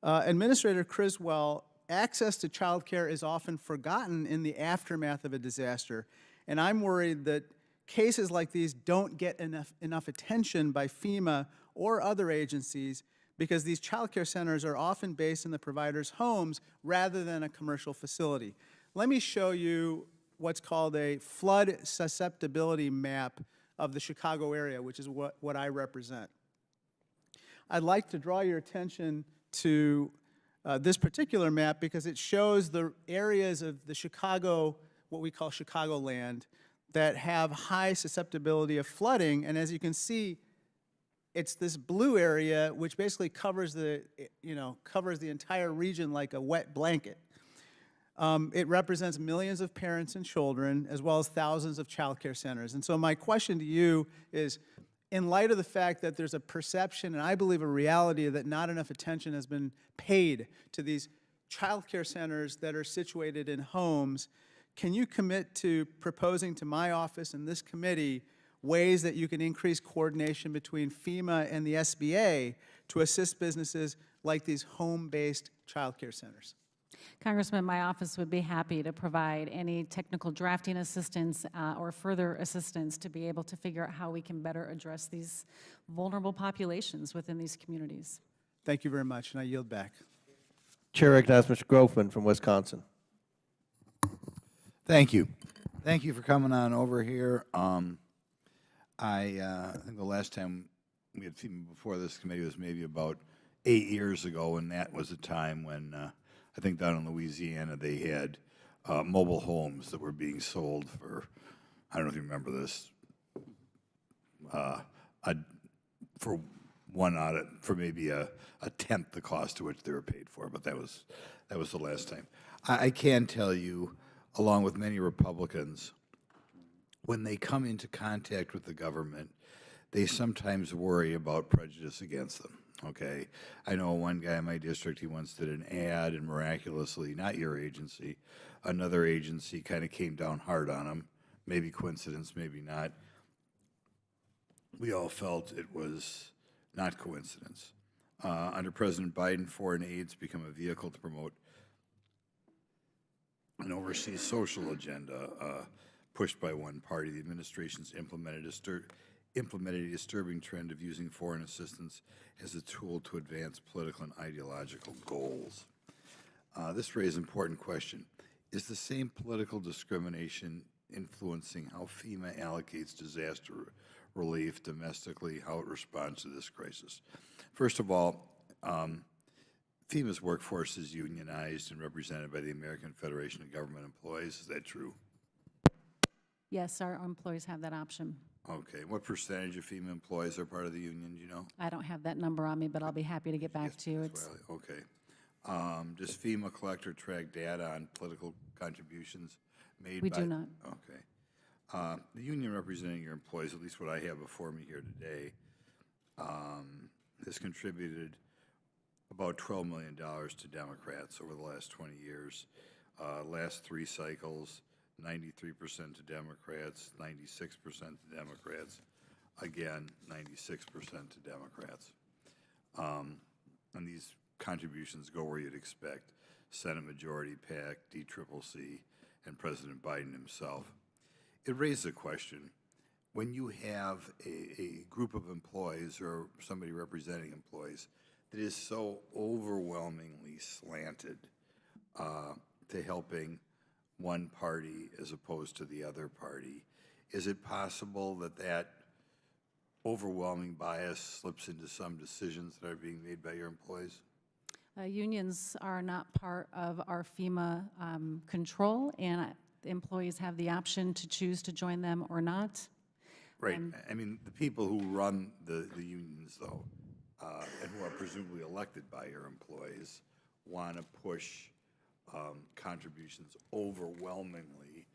Administrator Criswell, access to child care is often forgotten in the aftermath of a disaster, and I'm worried that cases like these don't get enough attention by FEMA or other agencies because these child care centers are often based in the provider's homes rather than a commercial facility. Let me show you what's called a flood susceptibility map of the Chicago area, which is what I represent. I'd like to draw your attention to this particular map because it shows the areas of the Chicago, what we call Chicagoland, that have high susceptibility of flooding. And as you can see, it's this blue area which basically covers the entire region like a wet blanket. It represents millions of parents and children, as well as thousands of child care centers. And so my question to you is, in light of the fact that there's a perception, and I believe a reality, that not enough attention has been paid to these child care centers that are situated in homes, can you commit to proposing to my office and this committee ways that you can increase coordination between FEMA and the SBA to assist businesses like these home-based child care centers? Congressman, my office would be happy to provide any technical drafting assistance or further assistance to be able to figure out how we can better address these vulnerable populations within these communities. Thank you very much, and I yield back. Chair recognizes Mr. Groffman from Wisconsin. Thank you. Thank you for coming on over here. I think the last time we had FEMA before this committee was maybe about 8 years ago, and that was a time when I think down in Louisiana they had mobile homes that were being sold for, I don't know if you remember this, for maybe a tenth the cost to which they were paid for, but that was the last time. I can tell you, along with many Republicans, when they come into contact with the government, they sometimes worry about prejudice against them, okay? I know one guy in my district, he once did an ad, and miraculously, not your agency, another agency kind of came down hard on him. Maybe coincidence, maybe not. We all felt it was not coincidence. Under President Biden, foreign aid's become a vehicle to promote an overseas social agenda pushed by one party. The administration's implemented a disturbing trend of using foreign assistance as a tool to advance political and ideological goals. This raises an important question. Is the same political discrimination influencing how FEMA allocates disaster relief domestically, how it responds to this crisis? First of all, FEMA's workforce is unionized and represented by the American Federation of Government Employees. Is that true? Yes, our employees have that option. Okay. What percentage of FEMA employees are part of the union, do you know? I don't have that number on me, but I'll be happy to get back to you. It's, Okay. Does FEMA collect or track data on political contributions made by? We do not. Okay. The union representing your employees, at least what I have before me here today, has contributed about $12 million to Democrats over the last 20 years. Last 3 cycles, 93% to Democrats, 96% to Democrats, again, 96% to Democrats. And these contributions go where you'd expect: Senate Majority PAC, DCCC, and President Biden himself. It raises a question. When you have a group of employees or somebody representing employees that is so overwhelmingly slanted to helping one party as opposed to the other party, is it possible that that overwhelming bias slips into some decisions that are being made by your employees? unions are not part of our FEMA control, and employees have the option to choose to join them or not. Right. I mean, the people who run the unions, though, and who are presumably elected by your employees, want to push contributions overwhelmingly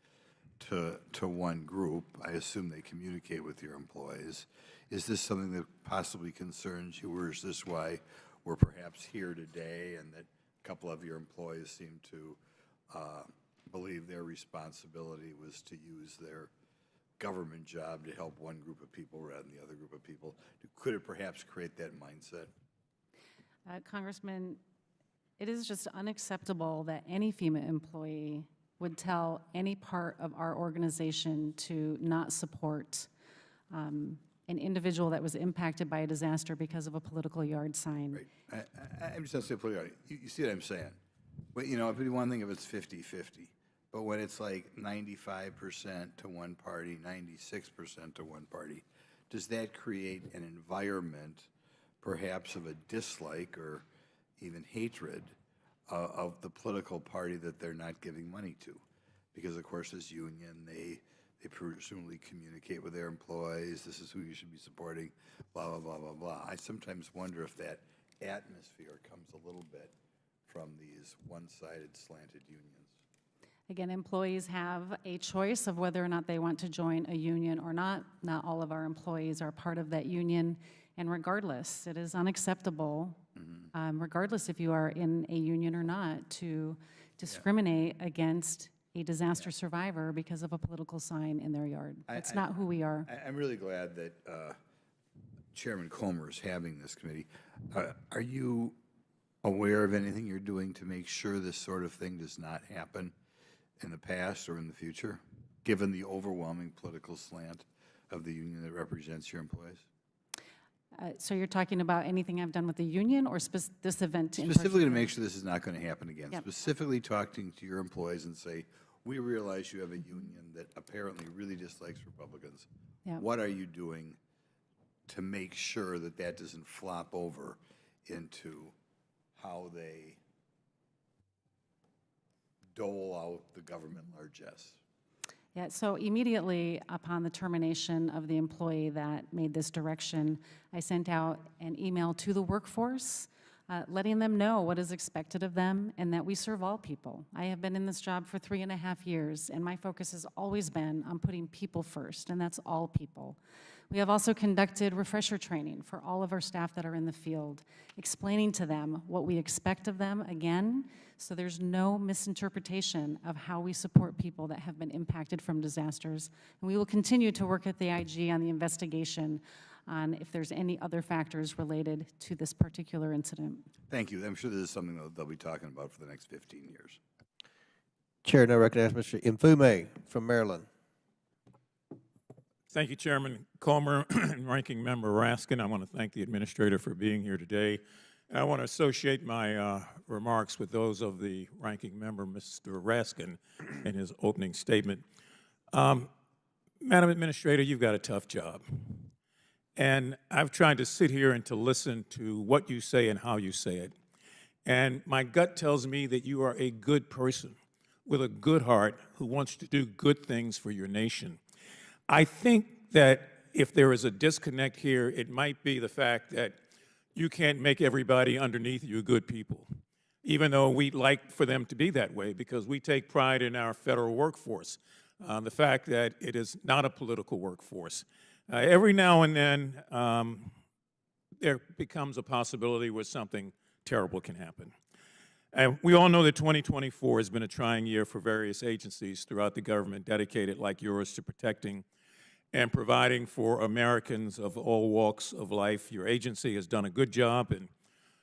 to one group. I assume they communicate with your employees. Is this something that possibly concerns you, or is this why we're perhaps here today and that a couple of your employees seem to believe their responsibility was to use their government job to help one group of people rather than the other group of people? Could it perhaps create that mindset? Congressman, it is just unacceptable that any FEMA employee would tell any part of our organization to not support an individual that was impacted by a disaster because of a political yard sign. Right. I'm just going to say, politically, you see what I'm saying? But, you know, if you want to think of it's 50-50, but when it's like 95% to one party, 96% to one party, does that create an environment perhaps of a dislike or even hatred of the political party that they're not giving money to? Because, of course, this union, they presumably communicate with their employees, this is who you should be supporting, blah, blah, blah, blah, blah. I sometimes wonder if that atmosphere comes a little bit from these one-sided slanted unions. Again, employees have a choice of whether or not they want to join a union or not. Not all of our employees are part of that union, and regardless, it is unacceptable, regardless if you are in a union or not, to discriminate against a disaster survivor because of a political sign in their yard. That's not who we are. I'm really glad that Chairman Comer is having this committee. Are you aware of anything you're doing to make sure this sort of thing does not happen in the past or in the future, given the overwhelming political slant of the union that represents your employees? So you're talking about anything I've done with the union or this event in Specifically to particular? make sure this is not going to happen again. Yep. Specifically talking to your employees and say, we realize you have a union that apparently really dislikes Republicans. Yep. What are you doing to make sure that that doesn't flop over into how they dole out the government largesse? Yeah, so immediately upon the termination of the employee that made this direction, I sent out an email to the workforce letting them know what is expected of them and that we serve all people. I have been in this job for 3.5 years, and my focus has always been on putting people first, and that's all people. We have also conducted refresher training for all of our staff that are in the field, explaining to them what we expect of them, again, so there's no misinterpretation of how we support people that have been impacted from disasters. And we will continue to work with the IG on the investigation on if there's any other factors related to this particular incident. Thank you. I'm sure this is something that they'll be talking about for the next 15 years. Chair now recognizes Mr. Mfume from Maryland. Thank you, Chairman Comer and Ranking Member Raskin. I want to thank the administrator for being here today. And I want to associate my remarks with those of the Ranking Member, Mr. Raskin, in his opening statement. Madam Administrator, you've got a tough job. And I've tried to sit here and to listen to what you say and how you say it. And my gut tells me that you are a good person with a good heart who wants to do good things for your nation. I think that if there is a disconnect here, it might be the fact that you can't make everybody underneath you good people, even though we'd like for them to be that way, because we take pride in our federal workforce, the fact that it is not a political workforce. Every now and then, there becomes a possibility where something terrible can happen. And we all know that 2024 has been a trying year for various agencies throughout the government dedicated like yours to protecting and providing for Americans of all walks of life. Your agency has done a good job in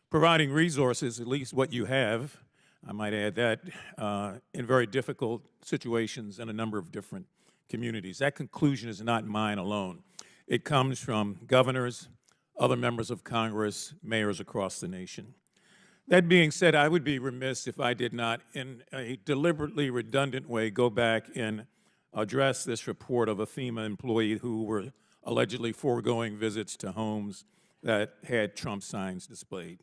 providing resources, at least what you have, I might add that, in very difficult situations in a number of different communities. That conclusion is not mine alone. It comes from governors, other members of Congress, mayors across the nation. That being said, I would be remiss if I did not, in a deliberately redundant way, go back and address this report of a FEMA employee who were allegedly foregoing visits to homes that had Trump signs displayed.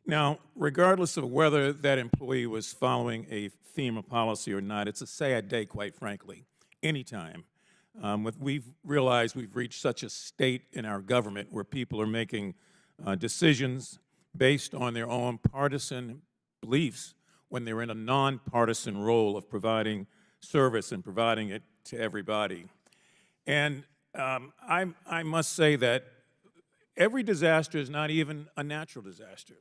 Now, regardless of whether that employee was following a FEMA policy or not, it's a sad day, quite frankly, anytime. We've realized we've reached such a state in our government where people are making decisions based on their own partisan beliefs when they're in a nonpartisan role of providing service and providing it to everybody. And I must say that every disaster is not even a natural disaster.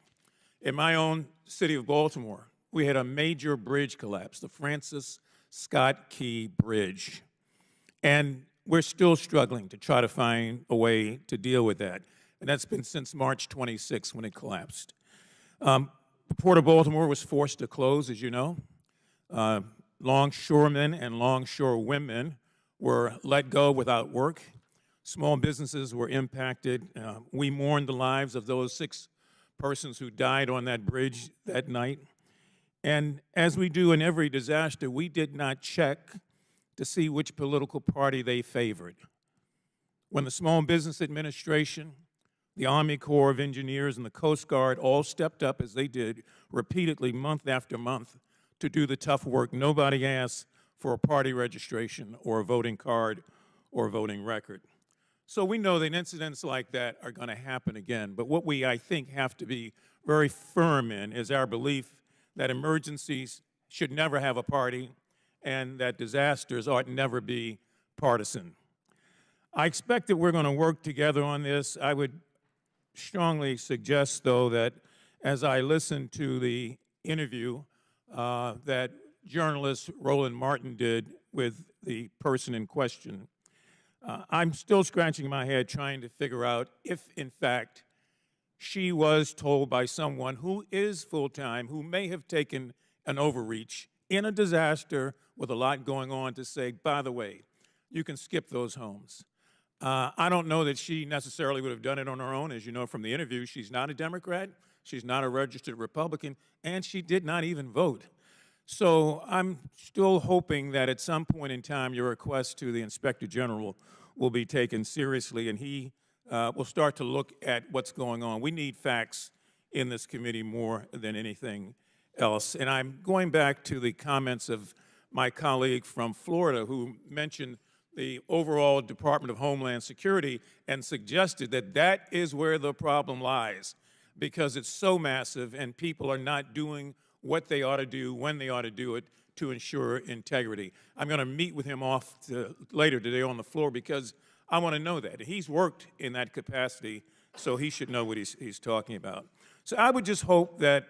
In my own city of Baltimore, we had a major bridge collapse, the Francis Scott Key Bridge. And we're still struggling to try to find a way to deal with that. And that's been since March 26 when it collapsed. The Port of Baltimore was forced to close, as you know. Longshoremen and longshorewomen were let go without work. Small businesses were impacted. We mourned the lives of those 6 persons who died on that bridge that night. And as we do in every disaster, we did not check to see which political party they favored. When the Small Business Administration, the Army Corps of Engineers, and the Coast Guard all stepped up, as they did repeatedly month after month, to do the tough work, nobody asked for a party registration or a voting card or a voting record. So we know that incidents like that are going to happen again. But what we, I think, have to be very firm in is our belief that emergencies should never have a party and that disasters ought never be partisan. I expect that we're going to work together on this. I would strongly suggest, though, that as I listen to the interview that journalist Roland Martin did with the person in question, I'm still scratching my head trying to figure out if, in fact, she was told by someone who is full-time, who may have taken an overreach in a disaster with a lot going on, to say, by the way, you can skip those homes. I don't know that she necessarily would have done it on her own. As you know from the interview, she's not a Democrat, she's not a registered Republican, and she did not even vote. So I'm still hoping that at some point in time your request to the Inspector General will be taken seriously, and he will start to look at what's going on. We need facts in this committee more than anything else. And I'm going back to the comments of my colleague from Florida who mentioned the overall Department of Homeland Security and suggested that that is where the problem lies, because it's so massive and people are not doing what they ought to do when they ought to do it to ensure integrity. I'm going to meet with him later today on the floor because I want to know that. He's worked in that capacity, so he should know what he's talking about. So I would just hope that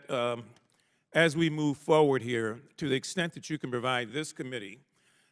as we move forward here, to the extent that you can provide this committee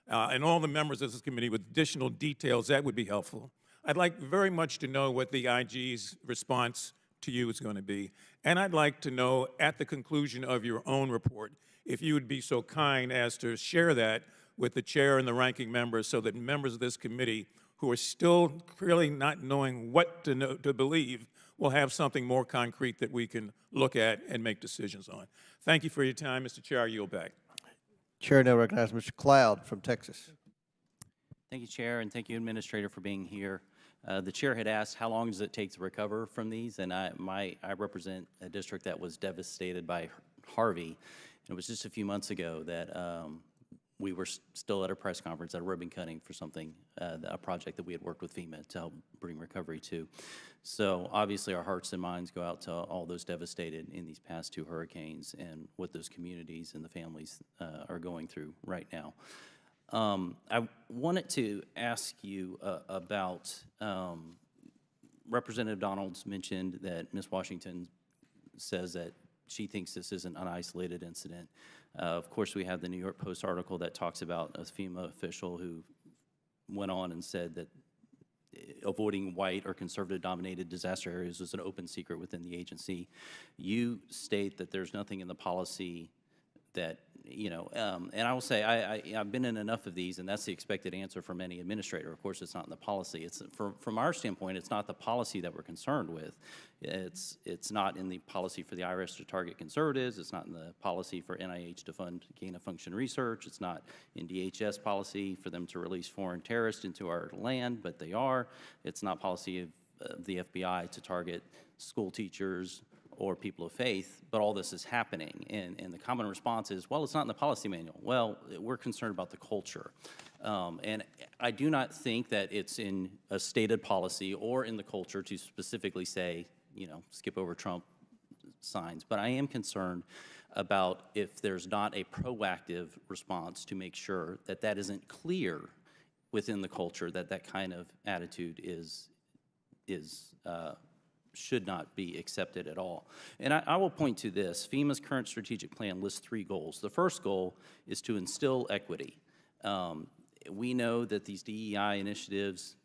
and all the members of this committee with additional details, that would be helpful. I'd like very much to know what the IG's response to you is going to be. And I'd like to know at the conclusion of your own report, if you would be so kind as to share that with the chair and the ranking members so that members of this committee who are still really not knowing what to believe will have something more concrete that we can look at and make decisions on. Thank you for your time, Mr. Chair. I yield back. Chair now recognizes Mr. Cloud from Texas. Thank you, Chair, and thank you, Administrator, for being here. The Chair had asked, how long does it take to recover from these? And I represent a district that was devastated by Harvey. And it was just a few months ago that we were still at a press conference at a ribbon cutting for something, a project that we had worked with FEMA to help bring recovery to. So obviously our hearts and minds go out to all those devastated in these past 2 hurricanes and what those communities and the families are going through right now. I wanted to ask you about, Representative Donalds mentioned that Ms. Washington says that she thinks this isn't an isolated incident. Of course, we have the New York Post article that talks about a FEMA official who went on and said that avoiding white or conservative-dominated disaster areas was an open secret within the agency. You state that there's nothing in the policy that, you know, and I will say I've been in enough of these, and that's the expected answer from any administrator. Of course, it's not in the policy. It's from our standpoint, it's not the policy that we're concerned with. It's not in the policy for the IRS to target conservatives. It's not in the policy for NIH to fund gain-of-function research. It's not in DHS policy for them to release foreign terrorists into our land, but they are. It's not policy of the FBI to target school teachers or people of faith, but all this is happening. And the common response is, well, it's not in the policy manual. Well, we're concerned about the culture. And I do not think that it's in a stated policy or in the culture to specifically say skip over Trump signs. But I am concerned about if there's not a proactive response to make sure that that isn't clear within the culture, that that kind of attitude should not be accepted at all. And I will point to this. FEMA's current strategic plan lists 3 goals. The first goal is to instill equity. We know that these DEI initiatives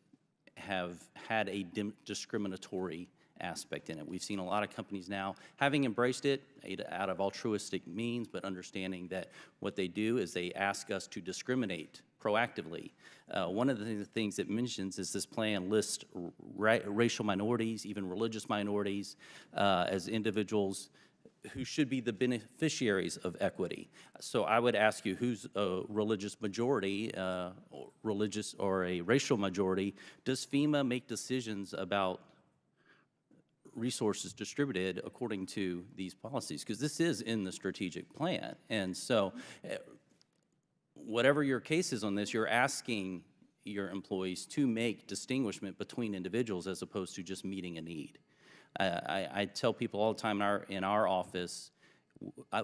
have had a discriminatory aspect in it. We've seen a lot of companies now having embraced it out of altruistic means, but understanding that what they do is they ask us to discriminate proactively. One of the things it mentions is this plan lists racial minorities, even religious minorities, as individuals who should be the beneficiaries of equity. So I would ask you, who's a religious majority, or a racial majority? Does FEMA make decisions about resources distributed according to these policies? Because this is in the strategic plan. And so whatever your case is on this, you're asking your employees to make distinguishment between individuals as opposed to just meeting a need. I tell people all the time in our office,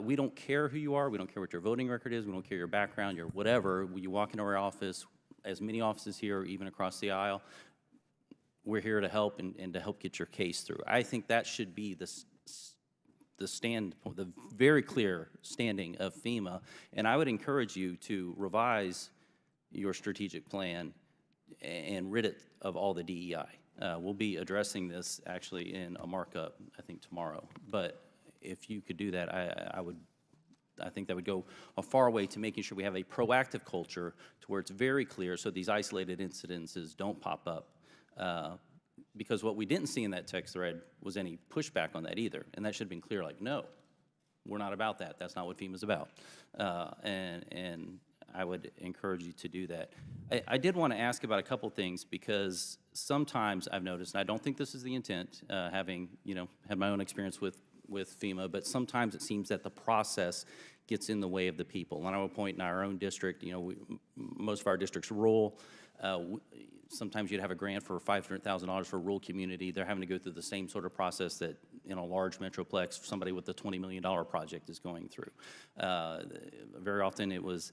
we don't care who you are, we don't care what your voting record is, we don't care your background, your whatever. When you walk into our office, as many offices here, even across the aisle, we're here to help and to help get your case through. I think that should be the very clear standing of FEMA, and I would encourage you to revise your strategic plan and rid it of all the DEI. We'll be addressing this actually in a markup, I think, tomorrow. But if you could do that, I think that would go a far way to making sure we have a proactive culture to where it's very clear so these isolated incidences don't pop up. Because what we didn't see in that text thread was any pushback on that either. And that should have been clear, like, no, we're not about that. That's not what FEMA's about. And I would encourage you to do that. I did want to ask about a couple things because sometimes I've noticed, and I don't think this is the intent, having had my own experience with FEMA, but sometimes it seems that the process gets in the way of the people. And I will point in our own district, most of our district's rural. Sometimes you'd have a grant for $500,000 for a rural community. They're having to go through the same sort of process that in a large metroplex, somebody with a $20 million project is going through. Very often it was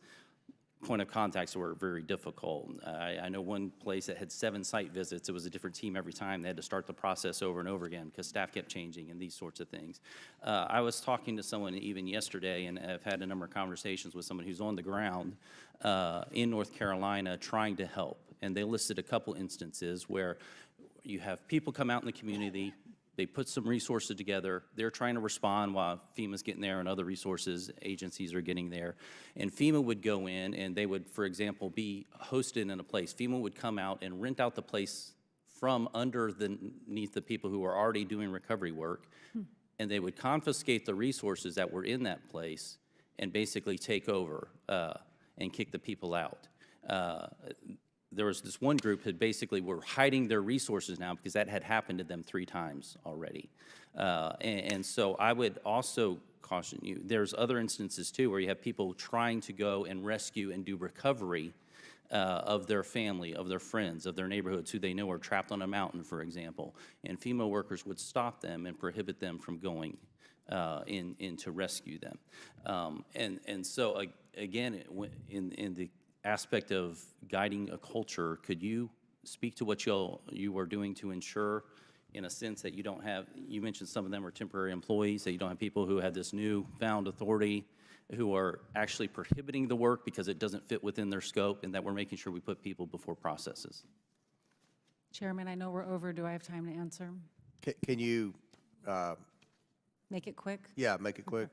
point of contacts were very difficult. I know one place that had 7 site visits. It was a different team every time. They had to start the process over and over again because staff kept changing and these sorts of things. I was talking to someone even yesterday, and I've had a number of conversations with someone who's on the ground in North Carolina trying to help. And they listed a couple instances where you have people come out in the community, they put some resources together, they're trying to respond while FEMA's getting there and other resources, agencies are getting there. And FEMA would go in and they would, for example, be hosted in a place. FEMA would come out and rent out the place from underneath the people who are already doing recovery work, and they would confiscate the resources that were in that place and basically take over and kick the people out. There was this one group that basically were hiding their resources now because that had happened to them 3 times already. And so I would also caution you, there's other instances too where you have people trying to go and rescue and do recovery of their family, of their friends, of their neighborhoods who they know are trapped on a mountain, for example. And FEMA workers would stop them and prohibit them from going in to rescue them. And so again, in the aspect of guiding a culture, could you speak to what you are doing to ensure, in a sense, that you don't have, you mentioned some of them are temporary employees, that you don't have people who have this newfound authority who are actually prohibiting the work because it doesn't fit within their scope, and that we're making sure we put people before processes? Chairman, I know we're over. Do I have time to answer? Can you? Make it quick? Yeah, make it quick.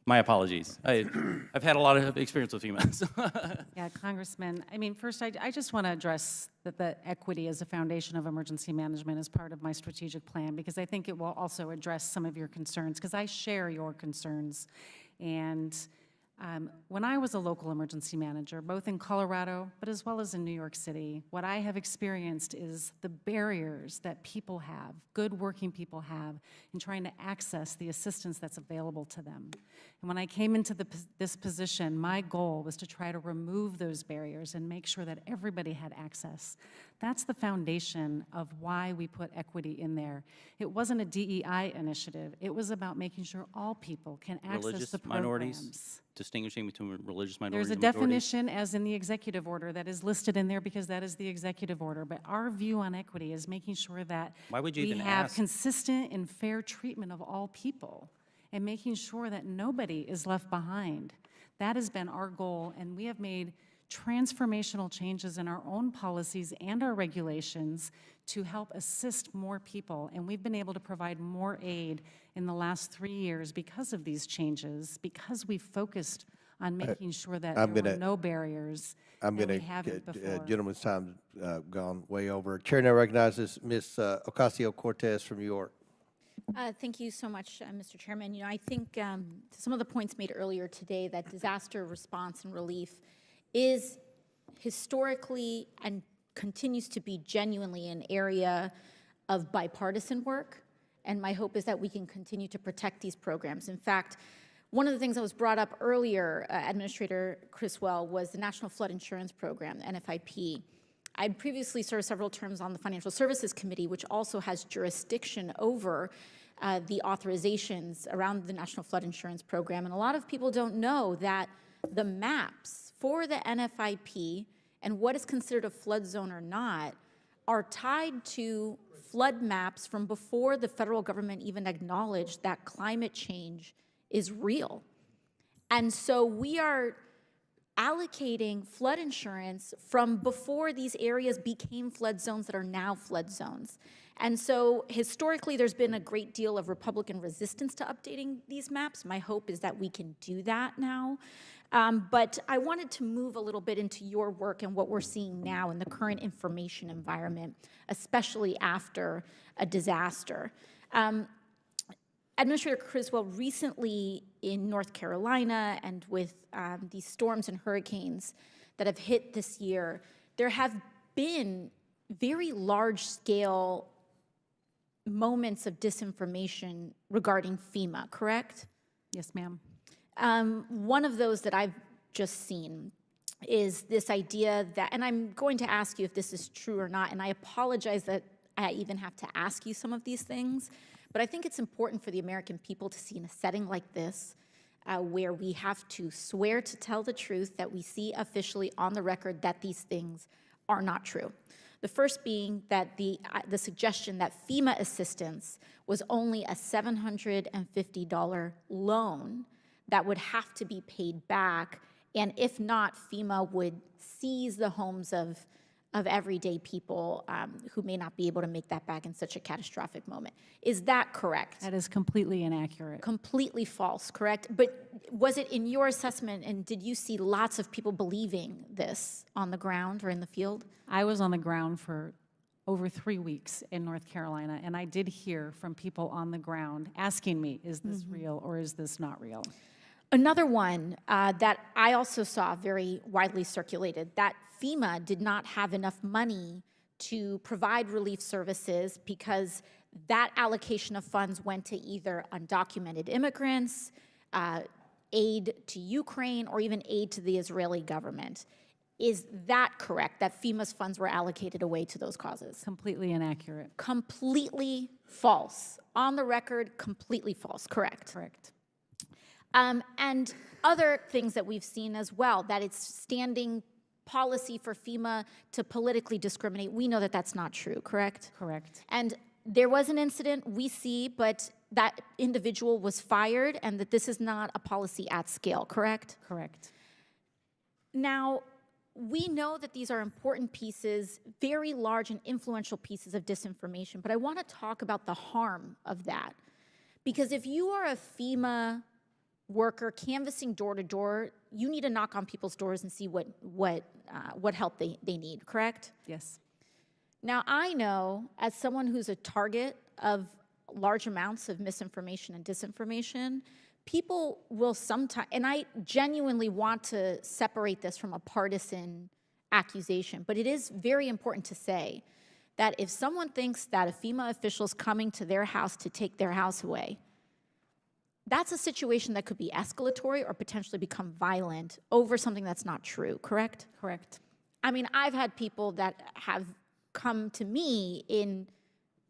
My apologies. I've had a lot of experience with FEMA. Yeah, Congressman, I mean, first, I just want to address that equity as a foundation of emergency management is part of my strategic plan, because I think it will also address some of your concerns, because I share your concerns. And When I was a local emergency manager, both in Colorado, but as well as in New York City, what I have experienced is the barriers that people have, good working people have, in trying to access the assistance that's available to them. And when I came into this position, my goal was to try to remove those barriers and make sure that everybody had access. That's the foundation of why we put equity in there. It wasn't a DEI initiative. It was about making sure all people can access Religious the programs. minorities, distinguishing between religious minorities There's a and majorities. definition, as in the executive order, that is listed in there because that is the executive order. But our view on equity is making sure that Why would you we even have ask? consistent and fair treatment of all people and making sure that nobody is left behind. That has been our goal, and we have made transformational changes in our own policies and our regulations to help assist more people. And we've been able to provide more aid in the last 3 years because of these changes, because we focused on making sure that there were no barriers I'm that going we haven't to, before. gentleman's time gone way over. Chair now recognizes Ms. Ocasio-Cortez from New York. Thank you so much, Mr. Chairman. You know, I think some of the points made earlier today that disaster response and relief is historically and continues to be genuinely an area of bipartisan work, and my hope is that we can continue to protect these programs. In fact, one of the things that was brought up earlier, Administrator Criswell, was the National Flood Insurance Program, the NFIP. I'd previously served several terms on the Financial Services Committee, which also has jurisdiction over the authorizations around the National Flood Insurance Program. And a lot of people don't know that the maps for the NFIP and what is considered a flood zone or not are tied to flood maps from before the federal government even acknowledged that climate change is real. And so we are allocating flood insurance from before these areas became flood zones that are now flood zones. And so historically, there's been a great deal of Republican resistance to updating these maps. My hope is that we can do that now. But I wanted to move a little bit into your work and what we're seeing now in the current information environment, especially after a disaster. Administrator Criswell, recently in North Carolina and with these storms and hurricanes that have hit this year, there have been very large-scale moments of disinformation regarding FEMA, correct? Yes, ma'am. One of those that I've just seen is this idea that, and I'm going to ask you if this is true or not, and I apologize that I even have to ask you some of these things, but I think it's important for the American people to see in a setting like this, where we have to swear to tell the truth, that we see officially on the record that these things are not true. The first being that the suggestion that FEMA assistance was only a $750 loan that would have to be paid back, and if not, FEMA would seize the homes of everyday people who may not be able to make that back in such a catastrophic moment. Is that correct? That is completely inaccurate. Completely false, correct? But was it in your assessment, and did you see lots of people believing this on the ground or in the field? I was on the ground for over 3 weeks in North Carolina, and I did hear from people on the ground asking me, is this real or is this not real? Another one that I also saw very widely circulated, that FEMA did not have enough money to provide relief services because that allocation of funds went to either undocumented immigrants, aid to Ukraine, or even aid to the Israeli government. Is that correct, that FEMA's funds were allocated away to those causes? Completely inaccurate. Completely false. On the record, completely false, correct? Correct. And other things that we've seen as well, that it's standing policy for FEMA to politically discriminate. We know that that's not true, correct? Correct. And there was an incident we see, but that individual was fired, and that this is not a policy at scale, correct? Correct. Now, we know that these are important pieces, very large and influential pieces of disinformation, but I want to talk about the harm of that. Because if you are a FEMA worker canvassing door to door, you need to knock on people's doors and see what help they need, correct? Yes. Now, I know, as someone who's a target of large amounts of misinformation and disinformation, people will sometimes, and I genuinely want to separate this from a partisan accusation, but it is very important to say that if someone thinks that a FEMA official is coming to their house to take their house away, that's a situation that could be escalatory or potentially become violent over something that's not true, correct? Correct. I mean, I've had people that have come to me in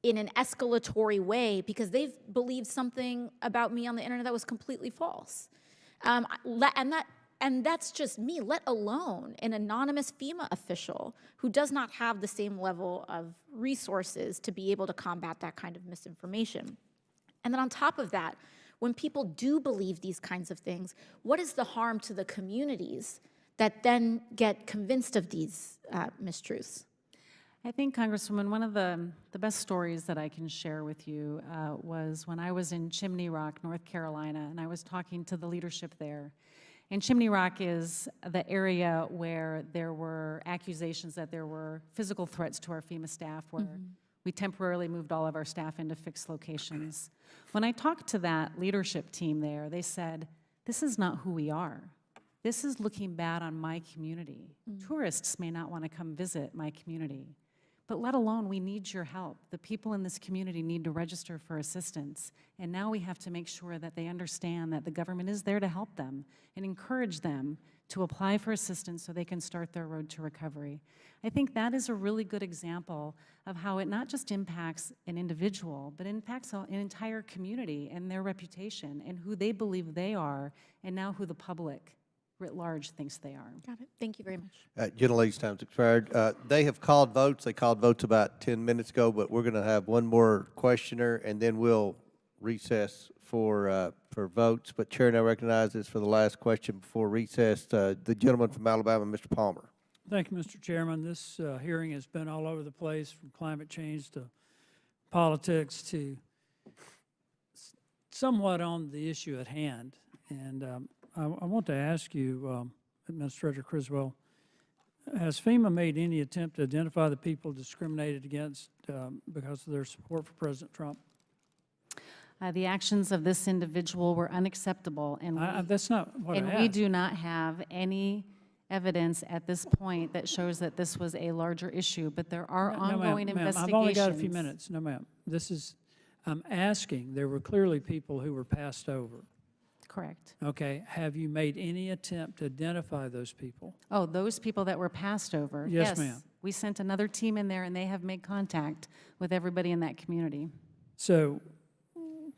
an escalatory way because they've believed something about me on the internet that was completely false. And that's just me, let alone an anonymous FEMA official who does not have the same level of resources to be able to combat that kind of misinformation. And then on top of that, when people do believe these kinds of things, what is the harm to the communities that then get convinced of these mistruths? I think, Congresswoman, one of the best stories that I can share with you was when I was in Chimney Rock, North Carolina, and I was talking to the leadership there. And Chimney Rock is the area where there were accusations that there were physical threats to our FEMA staff, where we temporarily moved all of our staff into fixed locations. When I talked to that leadership team there, they said, this is not who we are. This is looking bad on my community. Tourists may not want to come visit my community, but let alone we need your help. The people in this community need to register for assistance, and now we have to make sure that they understand that the government is there to help them and encourage them to apply for assistance so they can start their road to recovery. I think that is a really good example of how it not just impacts an individual, but impacts an entire community and their reputation and who they believe they are, and now who the public writ large thinks they are. Got it. Thank you very much. Gentlelady's time's expired. They have called votes. They called votes about 10 minutes ago, but we're going to have one more questioner, and then we'll recess for votes. But Chair now recognizes for the last question before recess the gentleman from Alabama, Mr. Palmer. Thank you, Mr. Chairman. This hearing has been all over the place, from climate change to politics to somewhat on the issue at hand. And I want to ask you, Administrator Criswell, has FEMA made any attempt to identify the people discriminated against because of their support for President Trump? The actions of this individual were unacceptable, and that's not what I asked. we do not have any evidence at this point that shows that this was a larger issue, but there are ongoing investigations. I've only got a few minutes. No, ma'am. I'm asking, there were clearly people who were passed over. Correct. Okay. Have you made any attempt to identify those people? Oh, those people that were passed over? Yes, ma'am. We sent another team in there, and they have made contact with everybody in that community. So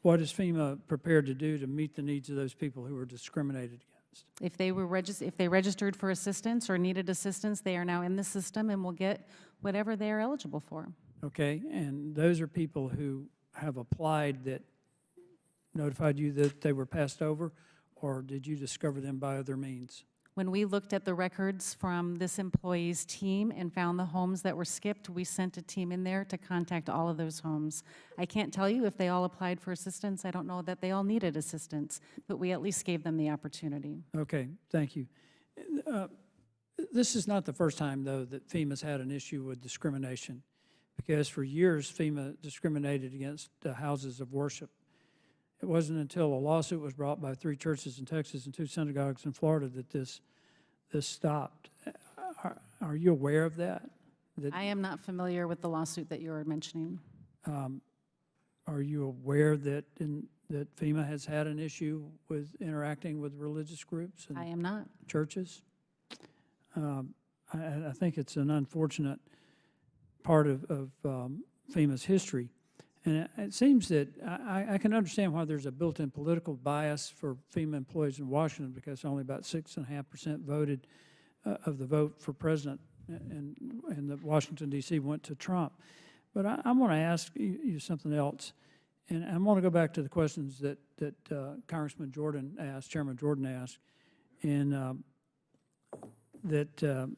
what is FEMA prepared to do to meet the needs of those people who were discriminated against? If they were if they registered for assistance or needed assistance, they are now in the system and will get whatever they are eligible for. Okay. And those are people who have applied that notified you that they were passed over, or did you discover them by other means? When we looked at the records from this employee's team and found the homes that were skipped, we sent a team in there to contact all of those homes. I can't tell you if they all applied for assistance. I don't know that they all needed assistance, but we at least gave them the opportunity. Okay, thank you. This is not the first time, though, that FEMA's had an issue with discrimination, because for years FEMA discriminated against houses of worship. It wasn't until a lawsuit was brought by 3 churches in Texas and 2 synagogues in Florida that this stopped. Are you aware of that? I am not familiar with the lawsuit that you are mentioning. Are you aware that that FEMA has had an issue with interacting with religious groups and I am not. churches? I think it's an unfortunate part of FEMA's history. And it seems that I can understand why there's a built-in political bias for FEMA employees in Washington, because only about 6.5% voted of the vote for president, and the Washington, D.C. went to Trump. But I want to ask you something else, and I want to go back to the questions that Congressman Jordan asked, Chairman Jordan asked, and that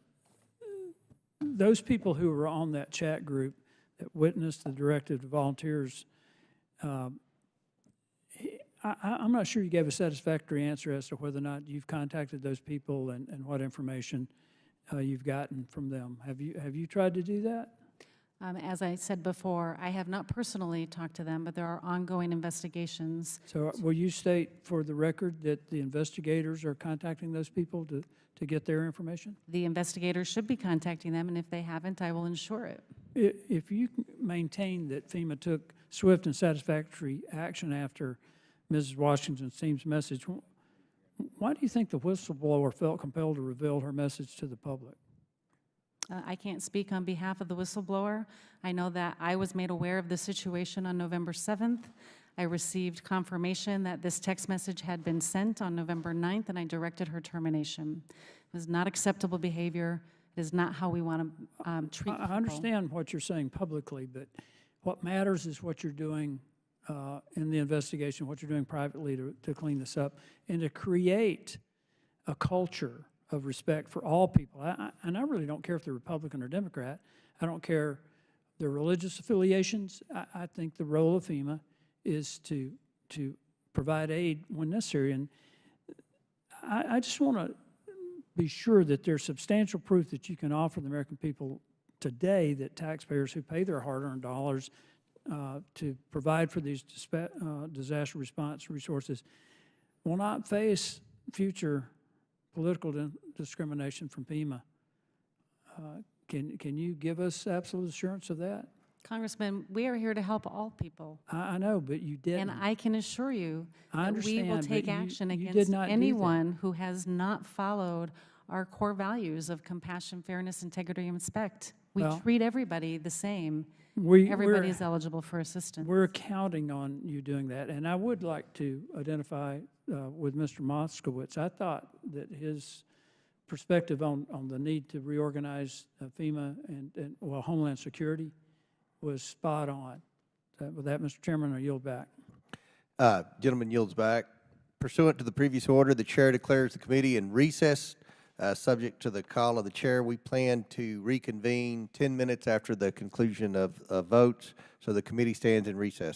those people who were on that chat group that witnessed the directive to volunteers, I'm not sure you gave a satisfactory answer as to whether or not you've contacted those people and what information you've gotten from them. Have you tried to do that? As I said before, I have not personally talked to them, but there are ongoing investigations. So will you state for the record that the investigators are contacting those people to get their information? The investigators should be contacting them, and if they haven't, I will ensure it. If you maintain that FEMA took swift and satisfactory action after Mrs. Washington's team's message, why do you think the whistleblower felt compelled to reveal her message to the public? I can't speak on behalf of the whistleblower. I know that I was made aware of the situation on November 7th. I received confirmation that this text message had been sent on November 9th, and I directed her termination. It was not acceptable behavior. It is not how we want to treat people. I understand what you're saying publicly, but what matters is what you're doing in the investigation, what you're doing privately to clean this up, and to create a culture of respect for all people. And I really don't care if they're Republican or Democrat. I don't care their religious affiliations. I think the role of FEMA is to provide aid when necessary. And I just want to be sure that there's substantial proof that you can offer the American people today that taxpayers who pay their hard-earned dollars to provide for these disaster response resources will not face future political discrimination from FEMA. Can you give us absolute assurance of that? Congressman, we are here to help all people. I know, but you didn't. And I can assure you I that we will understand, take but you- action you did against not do that. anyone who has not followed our core values of compassion, fairness, integrity, and respect. We Well, treat everybody the same. We're- Everybody is eligible for assistance. We're counting on you doing that. And I would like to identify with Mr. Moskowitz. I thought that his perspective on the need to reorganize FEMA and Homeland Security was spot on. With that, Mr. Chairman, I yield back. Gentleman yields back. Pursuant to the previous order, the chair declares the committee in recess. Subject to the call of the chair, we plan to reconvene 10 minutes after the conclusion of votes, so the committee stands in recess.